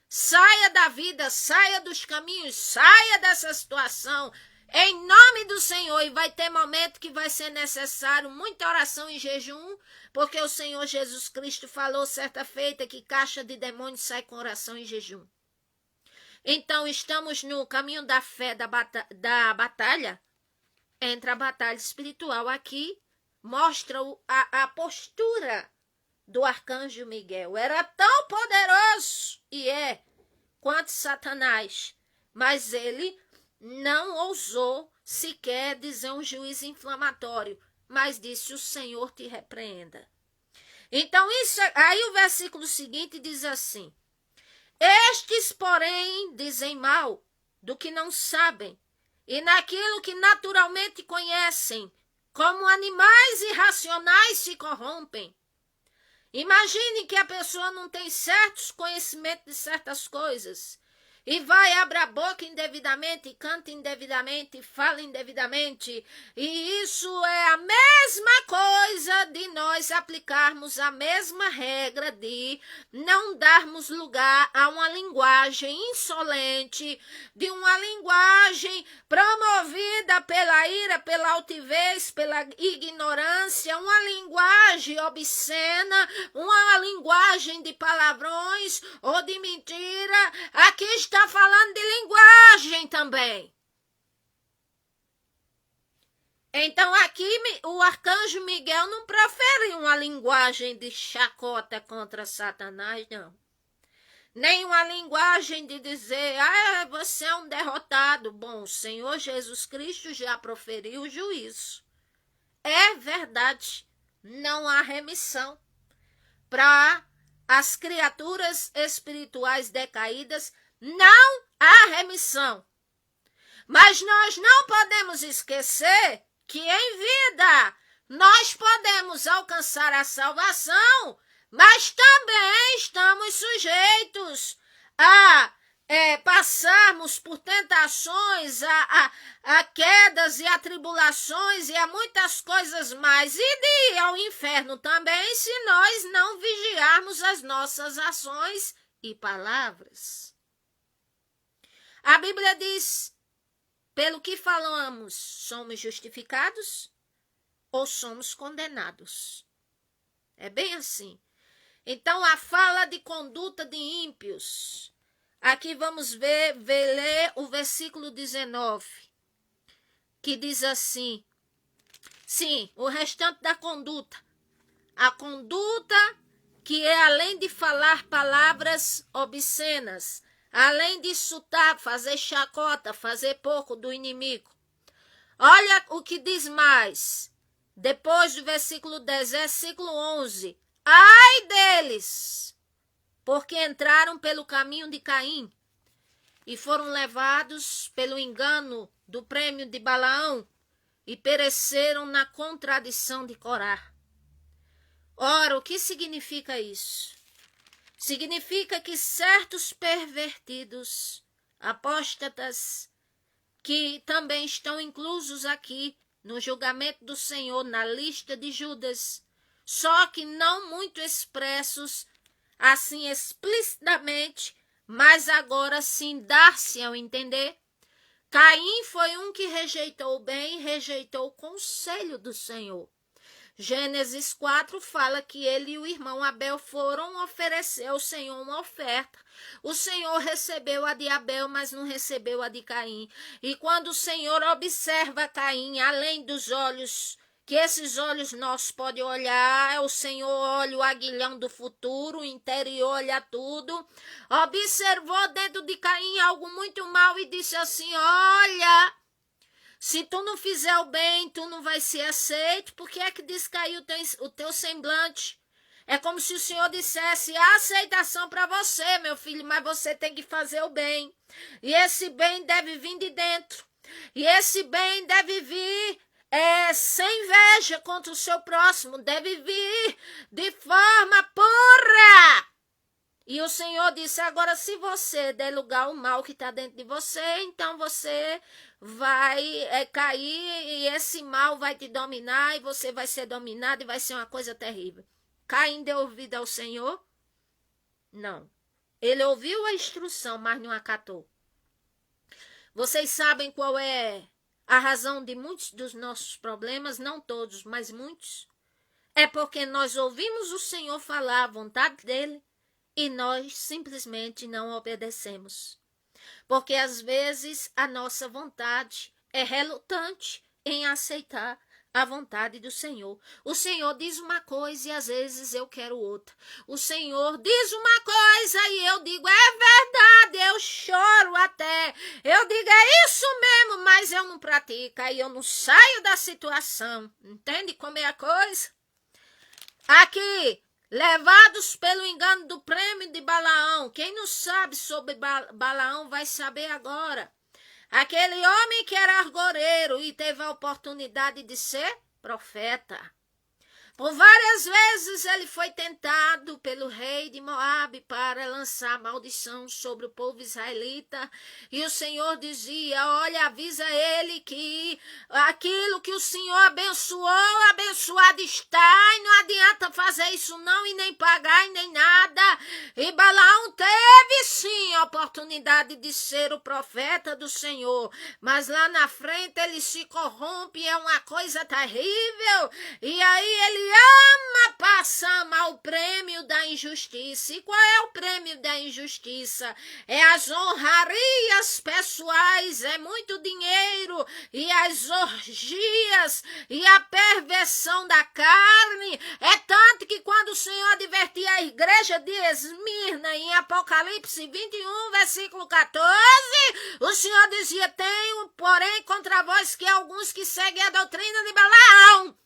Saia da vida, saia dos caminhos, saia dessa situação. Em nome do Senhor, e vai ter momento que vai ser necessário muita oração e jejum, porque o Senhor Jesus Cristo falou certa feita que caixa de demônios sai com oração e jejum. Então, estamos no caminho da fé, da batalha. Entra a batalha espiritual aqui, mostra a postura do arcanjo Miguel. Era tão poderoso, e é, quanto Satanás, mas ele não ousou sequer dizer um juízo inflamatório, mas disse: o Senhor te repreenda. Então, aí o versículo seguinte diz assim: estes, porém, dizem mal do que não sabem, e naquilo que naturalmente conhecem, como animais irracionais se corrompem. Imagine que a pessoa não tem certos conhecimentos de certas coisas e vai, abre a boca indevidamente, canta indevidamente, fala indevidamente. E isso é a mesma coisa de nós aplicarmos a mesma regra de não darmos lugar a uma linguagem insolente, de uma linguagem promovida pela ira, pela altivez, pela ignorância, uma linguagem obscena, uma linguagem de palavrões ou de mentira. Aqui está falando de linguagem também. Então aqui o arcanjo Miguel não profere uma linguagem de chacota contra Satanás, não. Nem uma linguagem de dizer: você é um derrotado. Bom, o Senhor Jesus Cristo já proferiu o juízo. É verdade, não há remissão para as criaturas espirituais decaídas. Não há remissão. Mas nós não podemos esquecer que em vida nós podemos alcançar a salvação, mas também estamos sujeitos a passarmos por tentações, a quedas e a tribulações e a muitas coisas mais, e de ir ao inferno também, se nós não vigiarmos as nossas ações e palavras. A Bíblia diz: pelo que falamos, somos justificados ou somos condenados? É bem assim. Então, a fala de conduta de ímpios. Aqui vamos ler o versículo 19, que diz assim: sim, o restante da conduta. A conduta que é além de falar palavras obscenas, além de insultar, fazer chacota, fazer pouco do inimigo. Olha o que diz mais. Depois do versículo 10, versículo 11. Ai deles, porque entraram pelo caminho de Caim e foram levados pelo engano do prêmio de Balaão e pereceram na contradição de Corá. Ora, o que significa isso? Significa que certos pervertidos, apóstatas, que também estão inclusos aqui no julgamento do Senhor, na lista de Judas, só que não muito expressos, assim explicitamente, mas agora sim dar-se ao entender. Caim foi um que rejeitou o bem, rejeitou o conselho do Senhor. Gênesis 4 fala que ele e o irmão Abel foram oferecer ao Senhor uma oferta. O Senhor recebeu a de Abel, mas não recebeu a de Caim. E quando o Senhor observa Caim, além dos olhos, que esses olhos nossos podem olhar, o Senhor olha o aguilhão do futuro, o interior olha tudo, observou dentro de Caim algo muito mal e disse assim, olha, se tu não fizer o bem, tu não vai ser aceito. Por que é que descaiu o teu semblante? É como se o Senhor dissesse, há aceitação para você, meu filho, mas você tem que fazer o bem. E esse bem deve vir de dentro. E esse bem deve vir sem inveja contra o seu próximo. Deve vir de forma pura. E o Senhor disse, agora se você der lugar ao mal que está dentro de você, então você vai cair e esse mal vai te dominar e você vai ser dominado e vai ser uma coisa terrível. Caim deu ouvido ao Senhor? Não. Ele ouviu a instrução, mas não acatou. Vocês sabem qual é a razão de muitos dos nossos problemas? Não todos, mas muitos. É porque nós ouvimos o Senhor falar a vontade dele, e nós simplesmente não obedecemos. Porque às vezes a nossa vontade é relutante em aceitar a vontade do Senhor. O Senhor diz uma coisa e às vezes eu quero outra. O Senhor diz uma coisa e eu digo, é verdade, eu choro até. Eu digo, é isso mesmo, mas eu não pratico. Aí eu não saio da situação. Entende como é a coisa? Aqui, levados pelo engano do prêmio de Balaão. Quem não sabe sobre Balaão vai saber agora. Aquele homem que era argoreiro e teve a oportunidade de ser profeta. Por várias vezes ele foi tentado pelo rei de Moabe para lançar maldição sobre o povo israelita. E o Senhor dizia, olha, avisa ele que aquilo que o Senhor abençoou, abençoado está. E não adianta fazer isso não, e nem pagar, e nem nada. E Balaão teve sim a oportunidade de ser o profeta do Senhor. Mas lá na frente ele se corrompe, é uma coisa terrível. E aí ele ama passar mal o prêmio da injustiça. E qual é o prêmio da injustiça? É as honrarias pessoais, é muito dinheiro, e as orgias, e a perversão da carne. É tanto que quando o Senhor advertia a igreja de Esmirna, em Apocalipse 21, versículo 14, o Senhor dizia, tenho, porém, contra vós que alguns que seguem a doutrina de Balaão,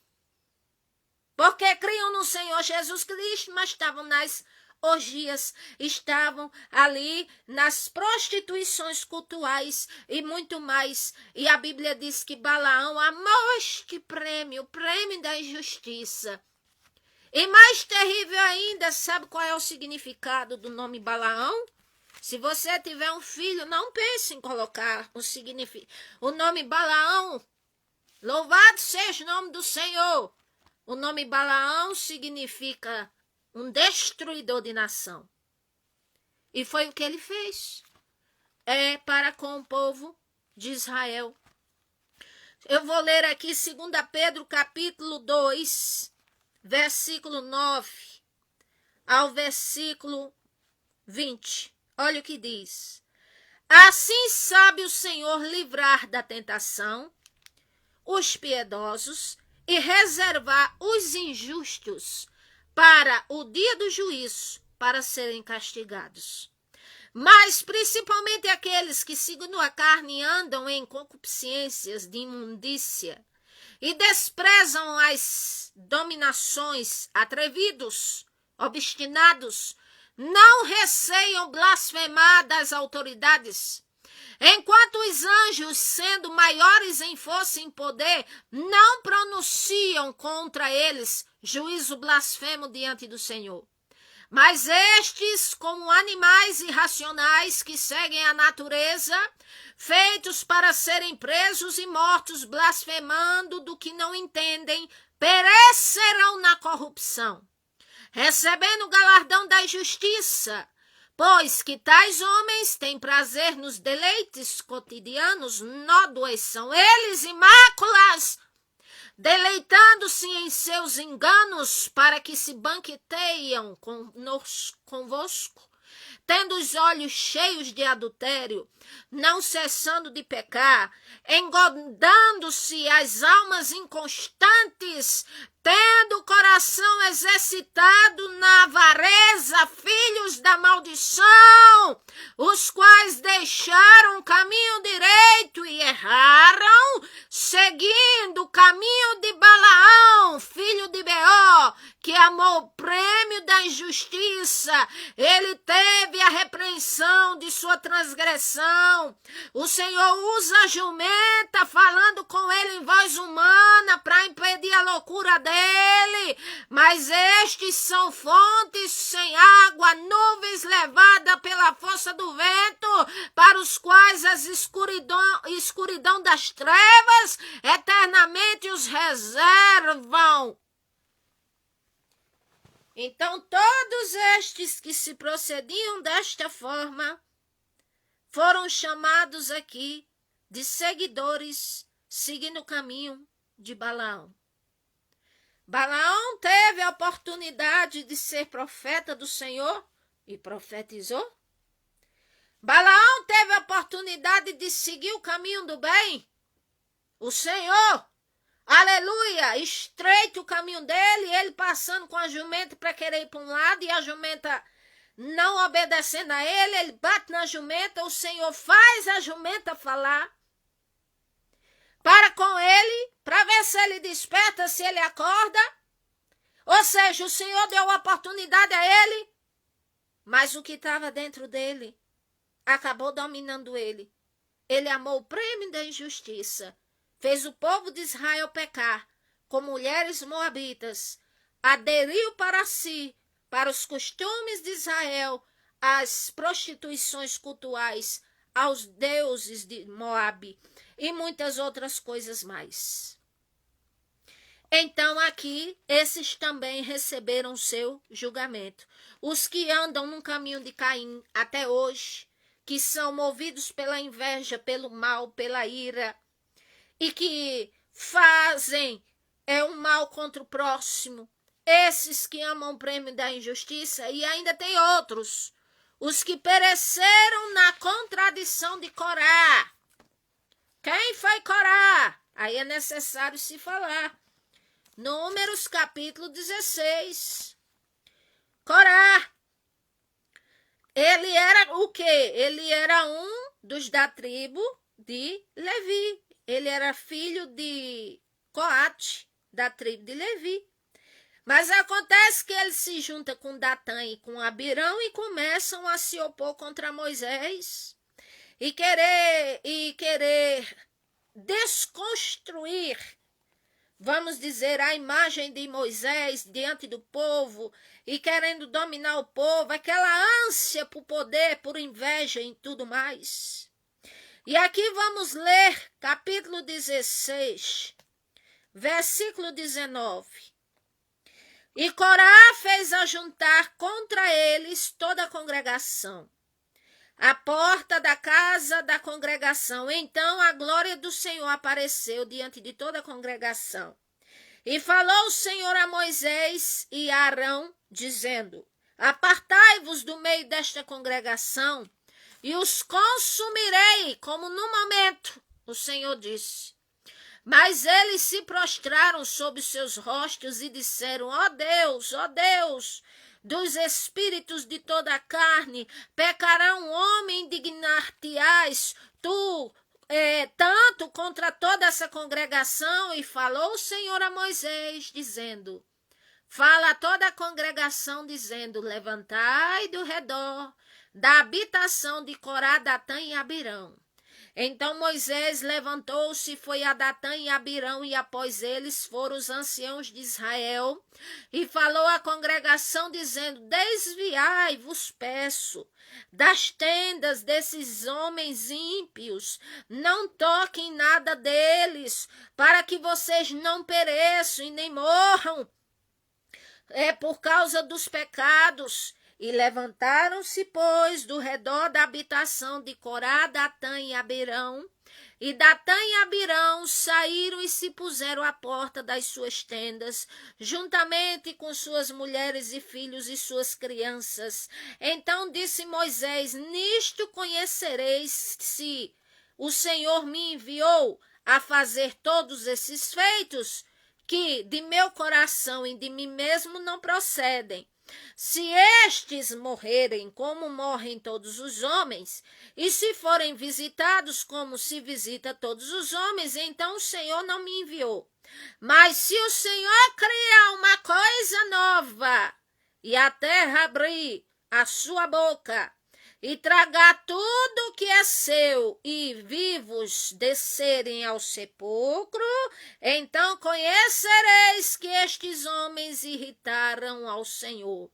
porque criam no Senhor Jesus Cristo, mas estavam nas orgias, estavam ali nas prostituições cultuais e muito mais. E a Bíblia diz que Balaão amou este prêmio, o prêmio da injustiça. E mais terrível ainda, sabe qual é o significado do nome Balaão? Se você tiver um filho, não pense em colocar o nome Balaão. Louvado seja o nome do Senhor. O nome Balaão significa um destruidor de nação. E foi o que ele fez. Para com o povo de Israel. Eu vou ler aqui 2 Pedro capítulo 2, versículo 9 ao versículo 20. Olha o que diz. Assim sabe o Senhor livrar da tentação os piedosos e reservar os injustos para o dia do juízo, para serem castigados. Mas principalmente aqueles que, segundo a carne, andam em concupiscências de imundícia e desprezam as dominações, atrevidos, obstinados, não receiam blasfemar das autoridades, enquanto os anjos, sendo maiores em força e em poder, não pronunciam contra eles juízo blasfemo diante do Senhor. Mas estes, como animais irracionais que seguem a natureza, feitos para serem presos e mortos, blasfemando do que não entendem, perecerão na corrupção, recebendo o galardão da justiça, pois que tais homens têm prazer nos deleites cotidianos, nódoas são eles e máculas, deleitando-se em seus enganos, para que se banqueteiam convosco, tendo os olhos cheios de adultério, não cessando de pecar, engodando-se as almas inconstantes, tendo o coração exercitado na avareza, filhos da maldição, os quais deixaram o caminho direito e erraram, seguindo o caminho de Balaão, filho de Beor, que amou o prêmio da injustiça. Ele teve a repreensão de sua transgressão. O Senhor usa a jumenta, falando com ele em voz humana para impedir a loucura dele. Mas estes são fontes sem água, nuvens levadas pela força do vento, para os quais as escuridão das trevas eternamente os reservam. Então todos estes que se procediam desta forma foram chamados aqui de seguidores, seguindo o caminho de Balaão. Balaão teve a oportunidade de ser profeta do Senhor e profetizou. Balaão teve a oportunidade de seguir o caminho do bem. O Senhor, aleluia, estreita o caminho dele, ele passando com a jumenta para querer ir para um lado e a jumenta não obedecendo a ele, ele bate na jumenta, o Senhor faz a jumenta falar. Para com ele, para ver se ele desperta, se ele acorda. Ou seja, o Senhor deu a oportunidade a ele, mas o que estava dentro dele acabou dominando ele. Ele amou o prêmio da injustiça, fez o povo de Israel pecar, com mulheres moabitas, aderiu para si, para os costumes de Israel, as prostituições cultuais, aos deuses de Moabe e muitas outras coisas mais. Então aqui, esses também receberam seu julgamento. Os que andam no caminho de Caim até hoje, que são movidos pela inveja, pelo mal, pela ira, e que fazem um mal contra o próximo, esses que amam o prêmio da injustiça, e ainda tem outros, os que pereceram na contradição de Corá. Quem foi Corá? Aí é necessário se falar. Números capítulo 16. Corá. Ele era o quê? Ele era um dos da tribo de Levi. Ele era filho de Coate, da tribo de Levi. Mas acontece que ele se junta com Datã e com Abirão e começam a se opor contra Moisés e querer desconstruir, vamos dizer, a imagem de Moisés diante do povo e querendo dominar o povo, aquela ânsia por poder, por inveja e tudo mais. E aqui vamos ler capítulo 16, versículo 19. E Corá fez ajuntar contra eles toda a congregação, à porta da casa da congregação. Então a glória do Senhor apareceu diante de toda a congregação. E falou o Senhor a Moisés e a Arão, dizendo: apartai-vos do meio desta congregação, e os consumirei, como no momento, o Senhor disse. Mas eles se prostraram sobre seus rostos e disseram: ó Deus, dos espíritos de toda a carne, pecará um homem, indignar-te-ás, tu, tanto contra toda essa congregação. E falou o Senhor a Moisés, dizendo: fala a toda a congregação, dizendo: levantai do redor da habitação de Corá, Datã e Abirão, Então Moisés levantou-se e foi a Datã e Abirão, e após eles foram os anciãos de Israel, e falou à congregação, dizendo: desviai, vos peço, das tendas desses homens ímpios, não toquem nada deles, para que vocês não pereçam e nem morram, por causa dos pecados. E levantaram-se, pois, do redor da habitação de Corá, Datã e Abirão. E Datã e Abirão saíram e se puseram à porta das suas tendas, juntamente com suas mulheres e filhos e suas crianças. Então disse Moisés: nisto conhecereis se o Senhor me enviou a fazer todos esses feitos, que de meu coração e de mim mesmo não procedem. Se estes morrerem como morrem todos os homens, e se forem visitados como se visita todos os homens, então o Senhor não me enviou. Mas se o Senhor criar uma coisa nova, e a terra abrir a sua boca, e tragar tudo que é seu, e vivos descerem ao sepulcro, então conhecereis que estes homens irritaram ao Senhor.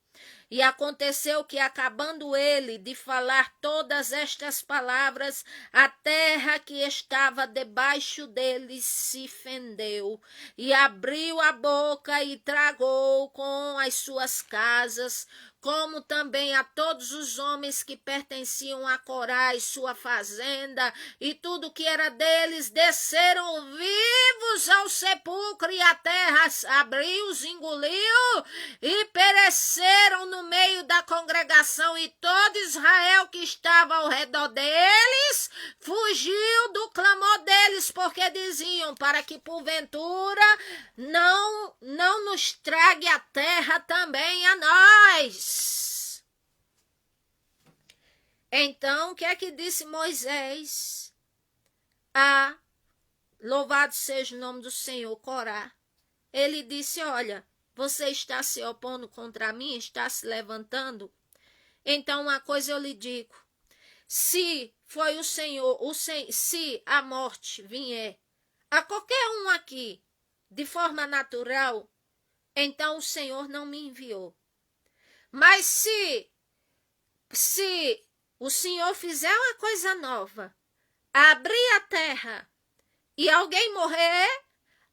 E aconteceu que, acabando ele de falar todas estas palavras, a terra que estava debaixo deles se fendeu, e abriu a boca e tragou com as suas casas, como também a todos os homens que pertenciam a Corá e sua fazenda, e tudo que era deles, desceram vivos ao sepulcro, e a terra abriu-os, engoliu, e pereceram no meio da congregação, e todo Israel que estava ao redor deles fugiu do clamor deles, porque diziam: para que porventura não nos trague a terra também a nós. Então, o que é que disse Moisés? Louvado seja o nome do Senhor, Corá. Ele disse: olha, você está se opondo contra mim, está se levantando? Então, uma coisa eu lhe digo: se foi o Senhor, se a morte vier a qualquer um aqui de forma natural, então o Senhor não me enviou. Mas se o Senhor fizer uma coisa nova, abrir a terra e alguém morrer,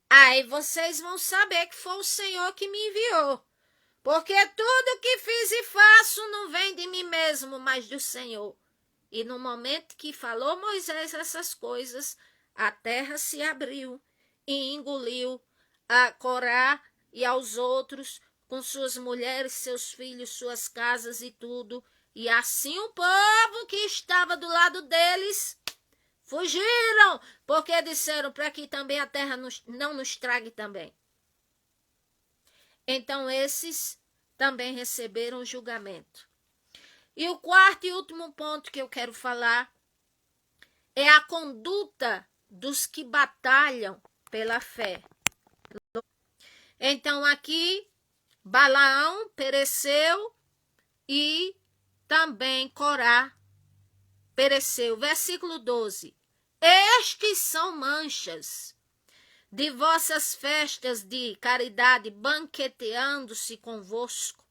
aí vocês vão saber que foi o Senhor que me enviou. Porque tudo que fiz e faço não vem de mim mesmo, mas do Senhor. E no momento que falou Moisés essas coisas, a terra se abriu e engoliu a Corá e aos outros, com suas mulheres, seus filhos, suas casas e tudo. E assim o povo que estava do lado deles fugiram, porque disseram: para que também a terra não nos trague também. Então esses também receberam o julgamento. E o quarto e último ponto que eu quero falar é a conduta dos que batalham pela fé. Então aqui Balaão pereceu e também Corá pereceu. Versículo 12. Estes são manchas de vossas festas de caridade, banqueteando-se convosco,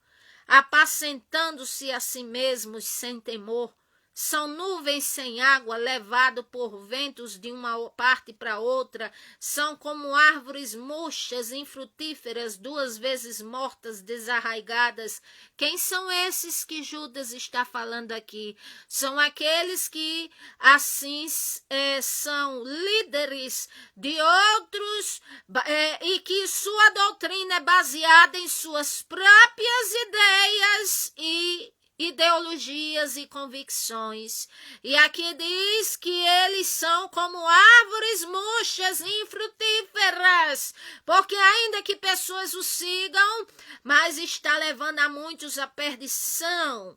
apacentando-se a si mesmos sem temor. São nuvens sem água, levado por ventos de uma parte para outra. São como árvores murchas, infrutíferas, 2 vezes mortas, desarraigadas. Quem são esses que Judas está falando aqui? São aqueles que, assim, são líderes de outros e que sua doutrina é baseada em suas próprias ideias e ideologias e convicções. E aqui diz que eles são como árvores murchas e infrutíferas, porque ainda que pessoas o sigam, mas está levando a muitos à perdição.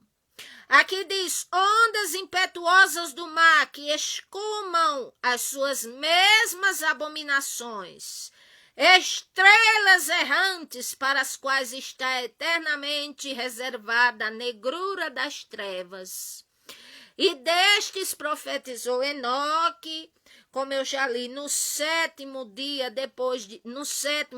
Aqui diz: ondas impetuosas do mar que escumam as suas mesmas abominações. Estrelas errantes para as quais está eternamente reservada a negrura das trevas. E destes profetizou Enoque, como eu já li, no sétimo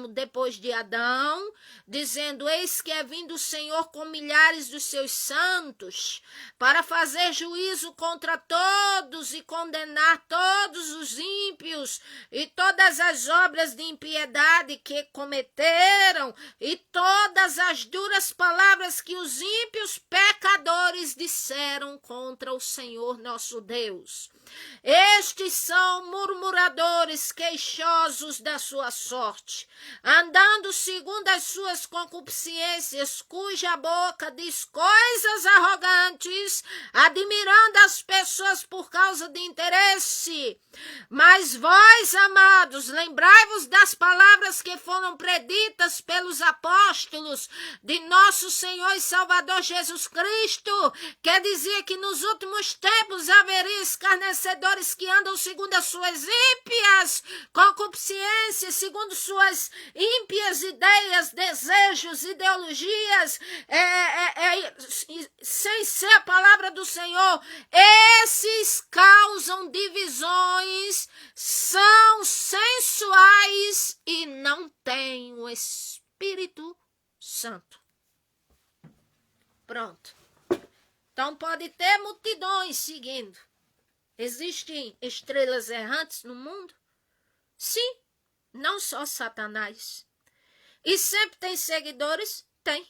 depois de Adão, dizendo: eis que é vindo o Senhor com milhares dos seus santos, para fazer juízo contra todos e condenar todos os ímpios e todas as obras de impiedade que cometeram e todas as duras palavras que os ímpios pecadores disseram contra o Senhor nosso Deus. Estes são murmuradores, queixosos da sua sorte, andando segundo as suas concupiscências, cuja boca diz coisas arrogantes, admirando as pessoas por causa de interesse. Mas vós, amados, lembrai-vos das palavras que foram preditas pelos apóstolos de nosso Senhor e Salvador Jesus Cristo, que dizia que nos últimos tempos haveria escarnecedores que andam segundo as suas ímpias concupiscências, segundo suas ímpias ideias, desejos, ideologias, sem ser a palavra do Senhor. Esses causam divisões, são sensuais e não têm o Espírito Santo. Pronto. Então pode ter multidões seguindo. Existem estrelas errantes no mundo? Sim, não só Satanás. E sempre tem seguidores? Tem.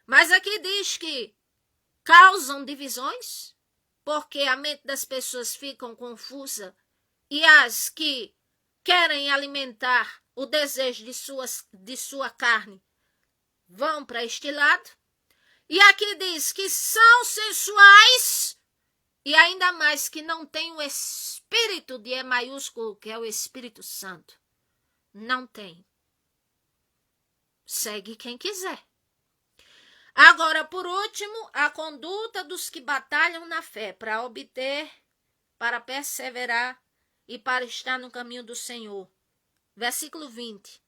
Mas aqui diz que causam divisões, porque a mente das pessoas fica confusa e as que querem alimentar o desejo de sua carne vão para este lado. E aqui diz que são sensuais e ainda mais que não tem o Espírito de E maiúsculo, que é o Espírito Santo. Não tem. Segue quem quiser. Agora, por último, a conduta dos que batalham na fé para obter, para perseverar e para estar no caminho do Senhor. Versículo 20.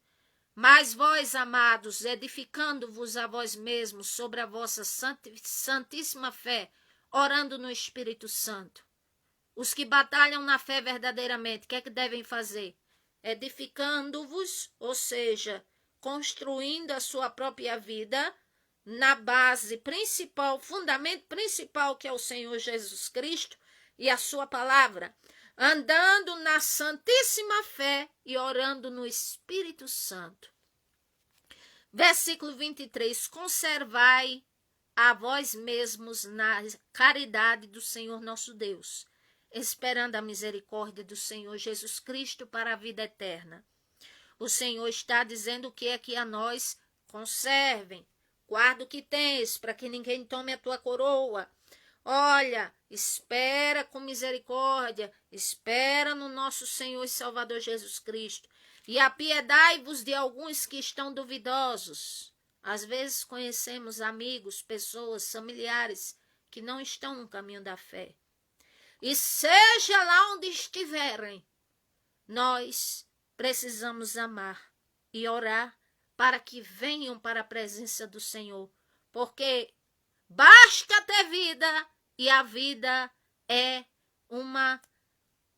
Mas vós, amados, edificando-vos a vós mesmos sobre a vossa santíssima fé, orando no Espírito Santo. Os que batalham na fé verdadeiramente, o que é que devem fazer? Edificando-vos, ou seja, construindo a sua própria vida na base principal, fundamento principal, que é o Senhor Jesus Cristo e a sua palavra, andando na santíssima fé e orando no Espírito Santo. Versículo 23, conservai a vós mesmos na caridade do Senhor nosso Deus, esperando a misericórdia do Senhor Jesus Cristo para a vida eterna. O Senhor está dizendo o que é que a nós conservem. Guarda o que tens, para que ninguém tome a tua coroa. Olha, espera com misericórdia, espera no nosso Senhor e Salvador Jesus Cristo. E apiedai-vos de alguns que estão duvidosos. Às vezes conhecemos amigos, pessoas, familiares que não estão no caminho da fé. E seja lá onde estiverem, nós precisamos amar e orar para que venham para a presença do Senhor. Porque basta ter vida e a vida é uma,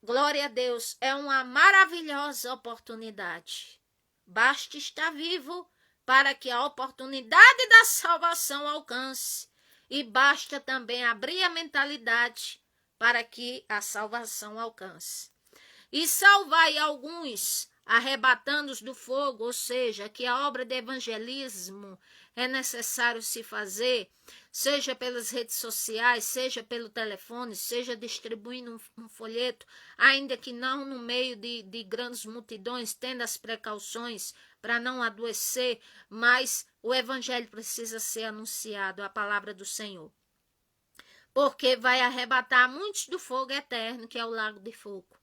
glória a Deus, é uma maravilhosa oportunidade. Basta estar vivo para que a oportunidade da salvação alcance. E basta também abrir a mentalidade para que a salvação alcance. E salvai alguns, arrebatando-os do fogo, ou seja, que a obra de evangelismo é necessário se fazer, seja pelas redes sociais, seja pelo telefone, seja distribuindo um folheto, ainda que não no meio de grandes multidões, tendo as precauções para não adoecer, mas o evangelho precisa ser anunciado, a palavra do Senhor. Porque vai arrebatar muitos do fogo eterno, que é o lago de fogo.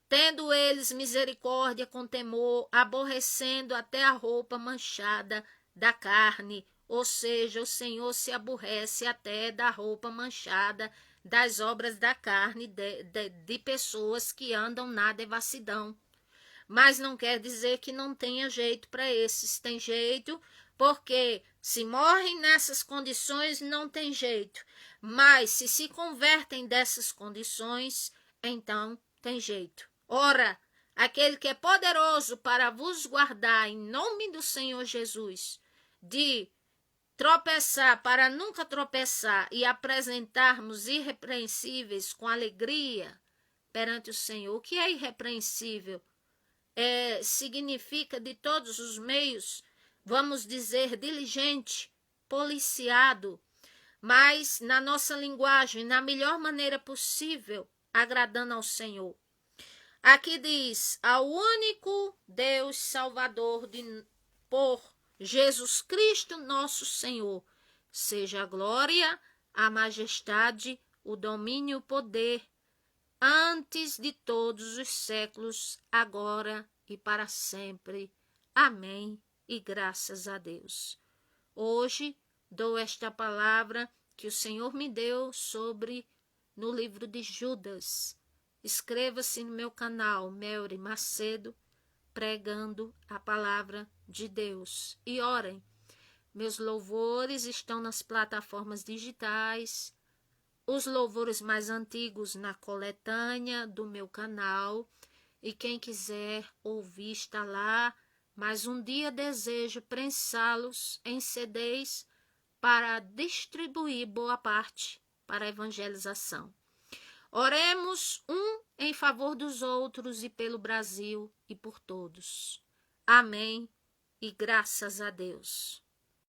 Tendo eles misericórdia com temor, aborrecendo até a roupa manchada da carne, ou seja, o Senhor se aborrece até da roupa manchada das obras da carne de pessoas que andam na devassidão. Mas não quer dizer que não tenha jeito para esses. Tem jeito, porque se morrem nessas condições não tem jeito, mas se convertem dessas condições, então tem jeito. Ora, aquele que é poderoso para vos guardar em nome do Senhor Jesus, de tropeçar para nunca tropeçar e apresentarmos irrepreensíveis com alegria perante o Senhor. O que é irrepreensível? Significa de todos os meios, vamos dizer, diligente, policiado, mas na nossa linguagem, na melhor maneira possível, agradando ao Senhor. Aqui diz, ao único Deus Salvador por Jesus Cristo nosso Senhor, seja a glória, a majestade, o domínio e o poder, antes de todos os séculos, agora e para sempre. Amém. E graças a Deus. Hoje dou esta palavra que o Senhor me deu no livro de Judas. Inscreva-se no meu canal, Melry Macedo, pregando a palavra de Deus. E orem. Meus louvores estão nas plataformas digitais, os louvores mais antigos na coletânea do meu canal. E quem quiser ouvir está lá, mas um dia desejo prensá-los em CDs para distribuir boa parte para a evangelização. Oremos em favor dos outros e pelo Brasil e por todos. Amém e graças a Deus.